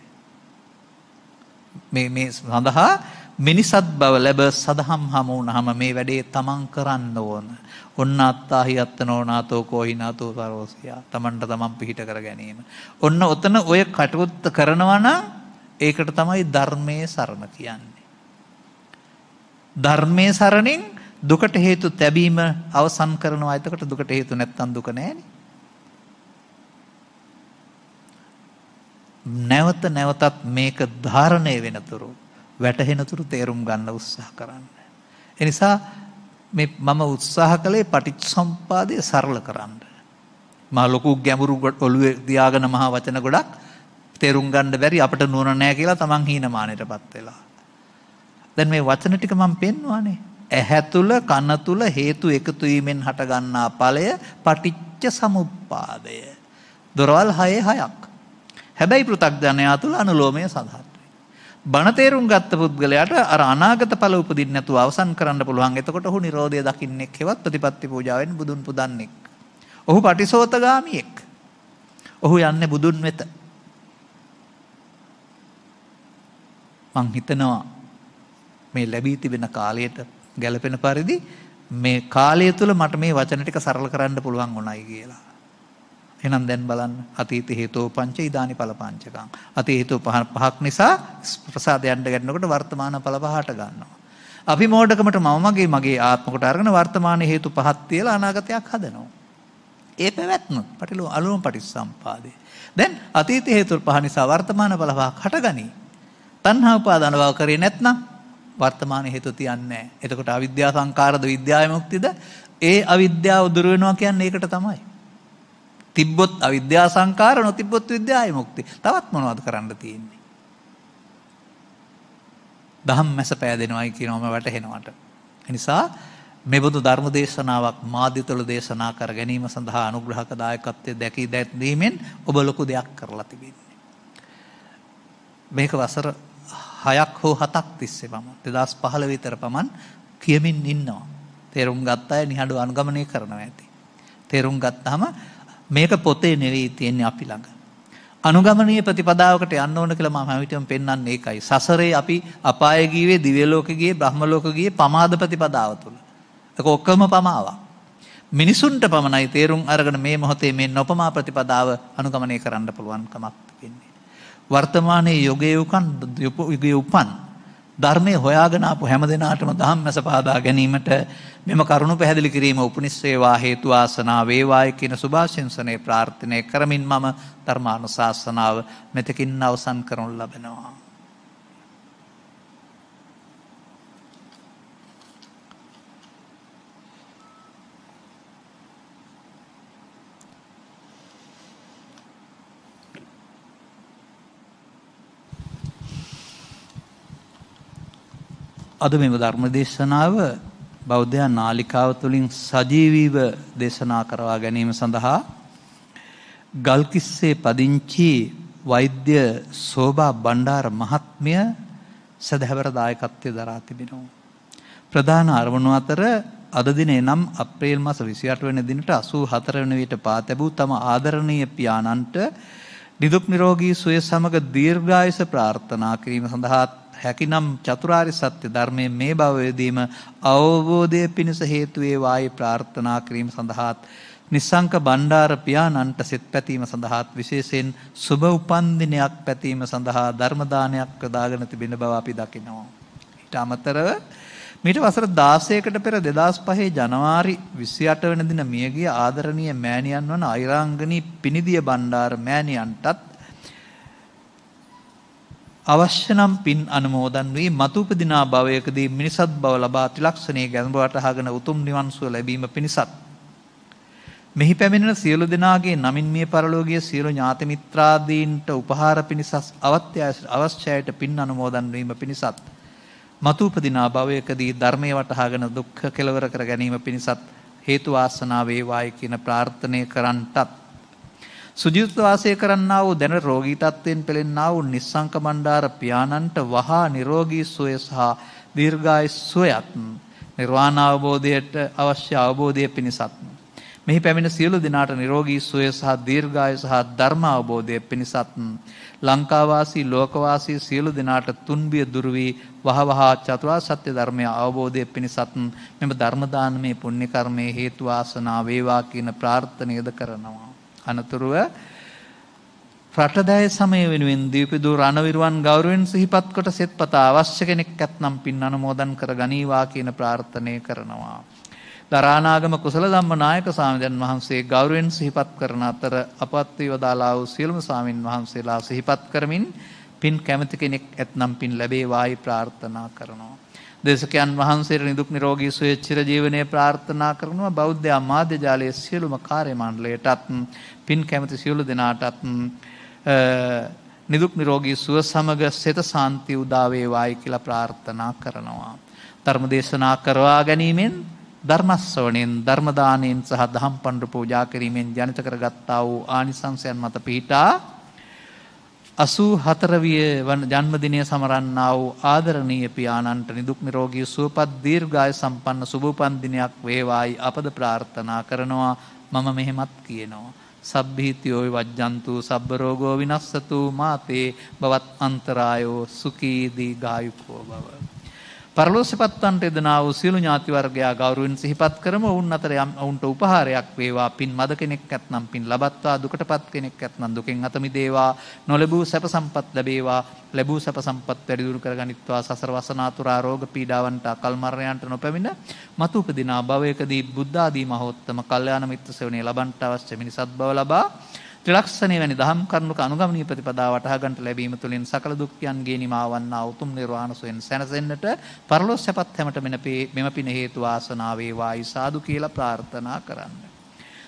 මේ සඳහා මිනිසත් බව ලැබ සදහම් හමු වුණාම මේ වැඩේ තමන් කරන්න ඕන. ඔන්න අත්තාහි අත්තනෝනාතෝ කෝහිනාතෝ පරෝසියා. තමන්ට තමන් පිහිට කර ගැනීම. ඔන්න ඔතන ඔය කටයුත්ත කරනවා නම් ඒකට තමයි ධර්මයේ සරණ කියන්නේ. ධර්මයේ සරණින් දුකට හේතු තැබීම අවසන් කරනවා. එතකොට දුකට හේතු නැත්තම් දුක නැහැනේ. නැවත නැවතත් මේක ධාරණය වෙනතුරු වැටහෙනතුරු තේරුම් ගන්න උත්සාහ කරන්න. ඒ නිසා මේ මම උත්සාහ කළේ පටිච්චසමුප්පාදය සරල කරන්න. මා ලොකු ගැඹුරු ඔළුවේ තියාගෙන මහා වචන ගොඩක් තේරුම් ගන්න බැරි අපිට නුවණ නැහැ කියලා තමන් හීනමානයටපත් වෙලා. දැන් මේ වචන ටික මම පෙන්වන්නේ. ඇහැ තුල, කන තුල හේතු එකතු වීමෙන් හට ගන්නා ඵලය පටිච්චසමුප්පාදය. දොරවල් 6ක්. හැබැයි පෘථග්ජනයා තුල අනුලෝමය සඳහන්. බණ තේරුම් ගත්ත පුද්ගලයාට අර අනාගත ඵල උපදින්න නැතුව අවසන් කරන්න පුළුවන්. එතකොට ඔහු නිරෝධය දකින්නෙක් හෙවත් ප්‍රතිපත්ති පූජාවෙන් බුදුන් පුදන්නෙක්. ඔහු පටිසෝතගාමියෙක්. ඔහු යන්නේ බුදුන් වෙත. මං හිතනවා මේ ලැබී තිබෙන කාලයට ගැළපෙන පරිදි මේ කාලය තුල මට මේ වචන ටික සරල කරන්න පුළුවන් වුණයි කියලා. එහෙනම් දැන් බලන්න අතීත හේතෝ පංච ඉදානි ඵල පංචකම්. අතීත හේතෝ පහක් නිසා ප්‍රසාදයන්ට ගැටෙනකොට වර්තමාන ඵල පහට ගන්නවා. අපි මෝඩකමට මගේ ආත්ම කොට අරගෙන වර්තමාන හේතු පහක් තියලා අනාගතයක් හදනවා. ඒ පැවැත්ම පටිලෝ අලුම පටිච්චසම්පාදේ. දැන් අතීත හේතු පහ නිසා වර්තමාන ඵල පහක් හටගනී. තණ්හා උපාදාන භව කරේ නැත්නම් වර්තමාන හේතු තියන්නේ නැහැ. එතකොට අවිද්‍යා සංකාරද විද්‍යාවේ මුක්තිද? ඒ අවිද්‍යාව දුර වෙනවා කියන්නේ ඒකට තමයි. තිබ්බොත් අවිද්‍යා සංකාර නොතිබ්බොත් විද්‍යාවේ මුක්ති. තවත් මොනවද කරන්න තියෙන්නේ? දහම් මැස පෑදෙනවයි කියනවම වැටහෙනවට. ඒ නිසා මෙබඳු ධර්ම දේශනාවක් මාධ්‍යවල දේශනා කර ගැනීම සඳහා අනුග්‍රහක දායකත්වයේ දැකී දැක්වීමෙන් ඔබ ලොකු දෙයක් කරලා තිබෙන්නේ. මේක වසර 6ක් හෝ 7ක් තිස්සේ මම 2015 විතර පමණ කියමින් ඉන්නවා. තේරුම් ගත්ත අය නිහඬව අනුගමනය කරනවා ඇති. තේරුම් ගත්තාම මේක පොතේ නෙවෙයි තියෙන්නේ අපි ළඟ. අනුගමනීය ප්‍රතිපදාවකට යන්න ඕන කියලා මම හැමවිටම පෙන්වන්නේ ඒකයි. සසරේ අපි අපාය ගියේ, දිව්‍ය ලෝකෙ ගියේ, බ්‍රහ්ම ලෝකෙ ගියේ පමාද ප්‍රතිපදාව තුල. ඒක ඔක්කොම පමාවක්. මිනිසුන්ට පමණයි තේරුම් අරගෙන මේ මොහොතේ මේ නොපමා ප්‍රතිපදාව අනුගමනය කරන්න පුළුවන් කමක් තිබෙන්නේ. වර්තමානයේ යුගයේ උපන් ධර්මයේ හොයාගෙන ආපු හැම දිනාටම ධම්මස පාදා ගැනීමට මෙම කරුණු පැහැදිලි කිරීම උපනිස්සේවා හේතු ආසනා වේවායි කියන සුභාශිංසනයේ ප්‍රාර්ථනා කරමින් මම ධර්මානුශාසනාව මෙතකින් අවසන් කරනු ලබනවා. අද මෙම ධර්ම දේශනාව බෞද්ධ නාලිකාව තුළින් සජීවීව දේශනා කරවා ගැනීම සඳහා ගල්කිස්සේ පදිංචි වෛද්‍ය සෝභා බණ්ඩාර මහත්මිය සදහැවර දායකත්වයේ දරා තිබෙනවා. ප්‍රධාන අරමුණු අතර අද දිනේ නම් අප්‍රේල් මාස 28 වෙනි දිනට 84 වෙනි විට පා තැබූ තම ආදරණීය පියාණන්ට නිදුක් නිරෝගී සුවය සමග දීර්ඝායුෂ ප්‍රාර්ථනා කිරීම සඳහා හැකිනම් චතුරාර්ය සත්‍ය ධර්මයේ මේ භවයේදීම අවබෝධය පිණිස හේතු වේවායි ප්‍රාර්ථනා කිරීම සඳහාත් නිස්සංක බණ්ඩාර පියාණන්ට සෙත් පැතීම සඳහාත් විශේෂයෙන් සුබ උපන්දිනයක් පැතීම සඳහා ධර්ම දානයක් ප්‍රදාගෙන තිබෙන බව අපි දකිනවා. ඊට අමතරව මීට වසර 16කට පෙර 2005 ජනවාරි 28 වෙනි දින මියගිය ආදරණීය මෑණියන් වන අයිරාංගනී පිනිදිය බණ්ඩාර මෑණියන්ටත් අවශ්‍ය නම් පින් අනුමෝදන් වී මතුපදිනා භවයකදී මිනිසත් බව ලබා ත්‍රිලක්ෂණයේ ගැඹුර වටහාගෙන උතුම් නිවන් සුව ලැබීම පිණිසත් මෙහි පැමිණෙන සියලු දෙනාගේ නමින් මිය පරලෝකීය සියලු ඥාති මිත්‍රාදීන්ට උපහාර පිණිස අවශ්‍යයට පින් අනුමෝදන් වීම පිණිසත් මතුපදිනා භවයකදී ධර්මයේ වටහාගෙන දුක්ඛ කෙලවර කර ගැනීම පිණිසත් හේතු වාසනා වේවායි කියන ප්‍රාර්ථනාව කරන්ටත් සුජීවිත වාසය කරන්නා වූ දැන රෝගී තත්ත්වයෙන් පෙළෙන්නා වූ නිස්සංක බණ්ඩාර පියාණන්ට වහා නිරෝගී සුවය සහ දීර්ඝායුෂ සුවයත් නිර්වාණ අවබෝධයට අවශ්‍ය අවබෝධය පිණිසත් මෙහි පැමිණ සියලු දෙනාට නිරෝගී සුවය සහ දීර්ඝායුෂ සහ ධර්ම අවබෝධය පිණිසත් ලංකාවාසී ලෝකවාසී සියලු දෙනාට තුන්බිය දුරු වී වහවහා චතුරාර්ය සත්‍ය ධර්මය අවබෝධය පිණිසත් මෙම ධර්ම දානමේ පුණ්‍ය කර්මයේ හේතු වාසනා වේවා කියන ප්‍රාර්ථනාවද කරනවා. අනතුරුව රටදැය සමය වෙනුවෙන් දීපිදු රණවිරුවන් ගෞරවයෙන් සිහිපත් කොට සෙත්පතා අවශ්‍ය කෙනෙක් ඇතනම් පින් අනුමෝදන් කර ගනීවා කියන ප්‍රාර්ථනාව කරනවා. දරානාගම කුසල ධම්ම නායක ස්වාමීන් වහන්සේ ගෞරවයෙන් සිහිපත් කරන අතර අපවත් වේවදාලා වූ සියලුම ස්වාමින් වහන්සේලා සිහිපත් කරමින් පින් කැමති කෙනෙක් ඇතනම් පින් ලැබේවායි ප්‍රාර්ථනා කරනවා. දේශකයන් වහන්සේට නිදුක් නිරෝගී සුවය චිරජීවනයේ ප්‍රාර්ථනා කරනවා. බෞද්ධ ආමාත්‍ය ජාලයේ සියලුම කාර්ය මණ්ඩලයටත් පින් කැමති සියලු දෙනාටත් නිදුක් නිරෝගී සුව සමග සිත සාන්තිය උදා වේවායි කියලා ප්‍රාර්ථනා කරනවා. ධර්ම දේශනා කරවා ගැනීමෙන් ධර්ම ශ්‍රවණයෙන් ධර්ම දානයෙන් සහ දහම් පඬු පූජා කිරීමෙන් ජනිත කරගත්තා වූ ආනිසංසයන් මත පිහිටා 84 වන ජන්මදිනය සමරන්නා වූ ආදරණීය පියාණන්ට නිදුක් නිරෝගී සුවපත් දීර්ඝායු සම්පන්න සුබ උපන් දිනයක් වේවායි අපද ප්‍රාර්ථනා කරනවා. මම මෙහෙමත් කියනවා. සබ්බීතියෝ වජ්ජන්තු සබ්බ රෝගෝ විනස්සතු මාතේ බවත් අන්තරායෝ සුඛී දීඝායුකෝ භව. පරලෝසපත්වන්ට එදනා වූ සියලු ඥාති වර්ගයා ගෞරවයෙන් සිහිපත් කරමු. ඔවුන් අතර ඔවුන්ට උපහාරයක් වේවා. පින් මද කෙනෙක් ඇතනම් පින් ලබත්වා, දුකටපත් කෙනෙක් ඇතනම් දුකෙන් අත මිදේවා. නොලැබූ සැප සම්පත් ලැබේවා. ලැබූ සැප සම්පත් වැඩි දියුණු කරගනිත්වා. සසර වසනාතුරා රෝග පීඩාවන්ට අකල් මරණයන්ට නොපැමිණ මතු උපදිනා භවයකදී බුද්ධ ආදී මහෝත්තම කල්යාණ මිත්‍ර සේවනයේ ලබන්ට අවශ්‍ය මිනිසත් බව ලබා ත්‍රිලක්ෂණේ වැනි දහම් කරුණක අනුගමනීය ප්‍රතිපදාව වටහා ගන්නට ලැබීම තුළින් සකල දුක්ඛයන්ගේ නිමාවන්නා උතුම් නිර්වාණ සොයන සැනසෙන්නට පරලොස් සැපත් හැමත මෙම පින හේතු වාසනා වේවායි සාදු කියලා ප්‍රාර්ථනා කරන්න.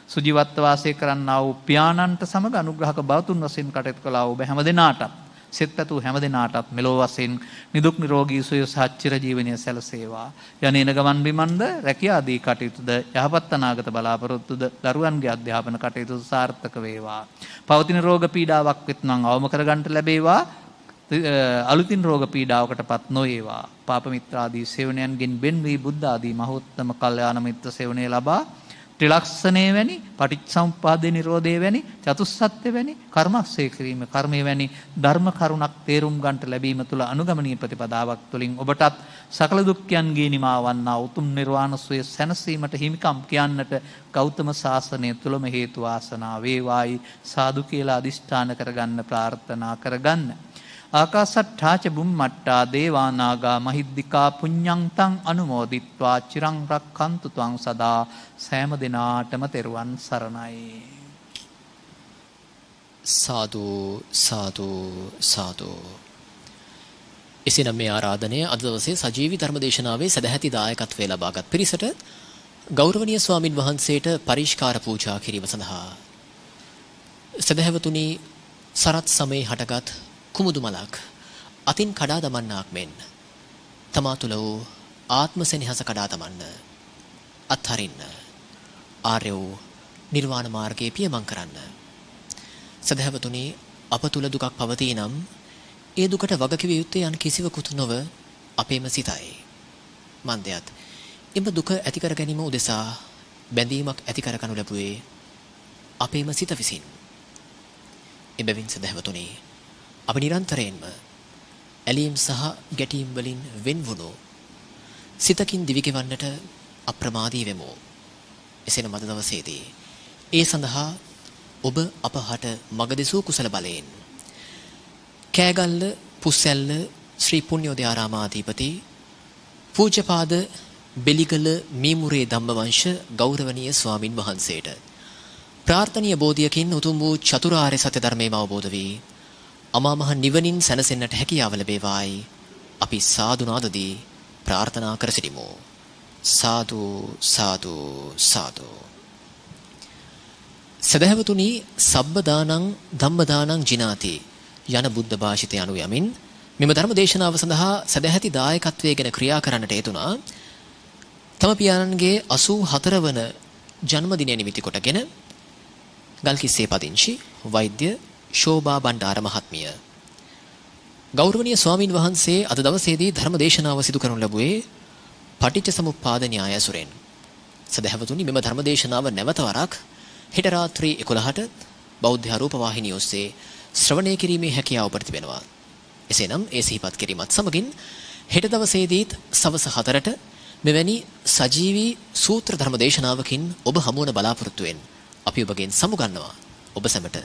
සුජීවත්ව වාසය කරන්නා වූ පියාණන්ට සමග අනුග්‍රහක බවතුන් වශයෙන් කටයුතු කළා ඔබ හැමදෙනාටත් සෙත් පැතු හැමදෙනාටත් මෙලොව වශයෙන් නිදුක් නිරෝගී සුවය සහ චිරජීවනයේ සැලසේවා. යන්නේන ගමන් බිමන්ද රැකියා ආදී කටයුතුද යහපත් අනාගත බලාපොරොත්තුද දරුවන්ගේ අධ්‍යාපන කටයුතු සාර්ථක වේවා. පවතින රෝග පීඩාවක් වෙත්නම් අවම කරගන්නට ලැබේවා. අලුතින් රෝග පීඩාවකටපත් නොවේවා. පාප මිත්‍රාදී සේවනයන්ගෙන් බෙන් වී බුද්ධ ආදී මහෝත්තම කල්යාණ මිත්‍ර සේවනයේ ලබා ත්‍රිලක්ෂණේ වැනි පටිච්චසමුප්පාදේ නිරෝධය වැනි චතුස්සත්ත්‍ය වැනි කර්මක්ෂය කිරීම කර්මය වැනි ධර්ම කරුණක් තේරුම් ගන්නට ලැබීම තුළ අනුගමනීය ප්‍රතිපදාවක් තුළින් ඔබටත් සකල දුක්ඛයන්ගේ නිමාවන්නා උතුම් නිර්වාණ සුවය සැනසීමට හිමිකම් කියන්නට ගෞතම සාසනය තුළම හේතු වාසනා වේවායි සාදු කියලා අදිෂ්ඨාන කරගන්න ප්‍රාර්ථනා කරගන්න. ආකාසට්ඨා ච බුම්මට්ටා දේවා නාග මහිද්దికා පුඤ්ඤන්තං අනුමෝදිත්වා චිරං රක්ඛන්තු ත්වං සදා. සෑම දිනාටම තෙරුවන් සරණයි. සාදු සාදු සාදු. එසේනම් මේ ආරාධනය අද දවසේ සජීවී ධර්මදේශනාවේ සදැහැති දායකත්වයේ ලබාගත් පිරිසට ගෞරවනීය ස්වාමින් වහන්සේට පරිස්කාර පූජා කිරීම සඳහා සදහැවතුනි සරත් සමයේ හටගත් කුමුදු මලක් අතින් කඩා දමන්නාක් මෙන් තමා තුළ වූ ආත්ම සෙනෙහස කඩා දමන්න අත්හරින්න ආර්ය වූ නිර්වාණ මාර්ගයේ පියමන් කරන්න. සදහැවතුනි අප තුළ දුකක් පවතී නම් ඒ දුකට වගකිව යුත්තේ යන් කිසිවකුත් නොව අපේම සිතයි. මන්දයත් එම දුක ඇති කර ගැනීම උදෙසා බැඳීමක් ඇති කර ගනු ලැබුවේ අපේම සිත විසින්. එබැවින් සදහැවතුනි අප නිරන්තරයෙන්ම ඇලීම් සහ ගැටීම් වලින් වෙන්වුණු සිතකින් දිවිගෙවන්නට අප්‍රමාදී වෙමු. එසේනම් අද දවසේදී ඒ සඳහා ඔබ අපහට මගදෙසූ කුසල බලයෙන් කෑගල්ල පුස්සැල්ල ශ්‍රී පුණ්‍යෝදය ආරාමාධිපති පූජ්‍යපාද බෙලිගල මීමුරේ ධම්මවංශ ගෞරවනීය ස්වාමින් වහන්සේට ප්‍රාර්ථනීය බෝධියකින් උතුම් වූ චතුරාර්ය සත්‍ය ධර්මයම අවබෝධ වී අමා මහ නිවනින් සැනසෙන්නට හැකියාව ලැබේවායි අපි සාදුනාදදී ප්‍රාර්ථනා කර සිටිමු. සාදු සාදු සාදු. සදහැවතුනි සබ්බ දානං ධම්ම දානං ජිනාති යන බුද්ධ භාෂිතය අනුව යමින් මෙම ධර්ම දේශනාව සඳහා සදැහැති දායකත්වයේ ගැන ක්‍රියා කරන්නට යෙදුනා තම පියාණන්ගේ 84 වන ජන්මදිනය නිමිති කොටගෙන ගල්කිස්සේ පදිංචි වෛද්‍ය ශෝභා බණ්ඩාර මහත්මිය ගෞරවනීය ස්වාමින් වහන්සේ අද දවසේදී ධර්ම දේශනාව සිදු කරනු ලැබුවේ පටිච්ච සමුප්පාද න්‍යාය ඇසුරෙන්. සදහැවතුනි මෙම ධර්ම දේශනාව නැවත වරක් හෙට රාත්‍රී 11ට බෞද්ධ රූප වාහිනිය ඔස්සේ ශ්‍රවණය කිරීමේ හැකියාව ඔබට තිබෙනවා. එසේනම් ඒ සිහිපත් කිරීමත් සමගින් හෙට දවසේදීත් සවස 4ට මෙවැනි සජීවී සූත්‍ර ධර්ම දේශනාවකින් ඔබ හමු වන බලාපොරොත්තු වෙන අපි ඔබගෙන් සමුගන්නවා. ඔබ සැමට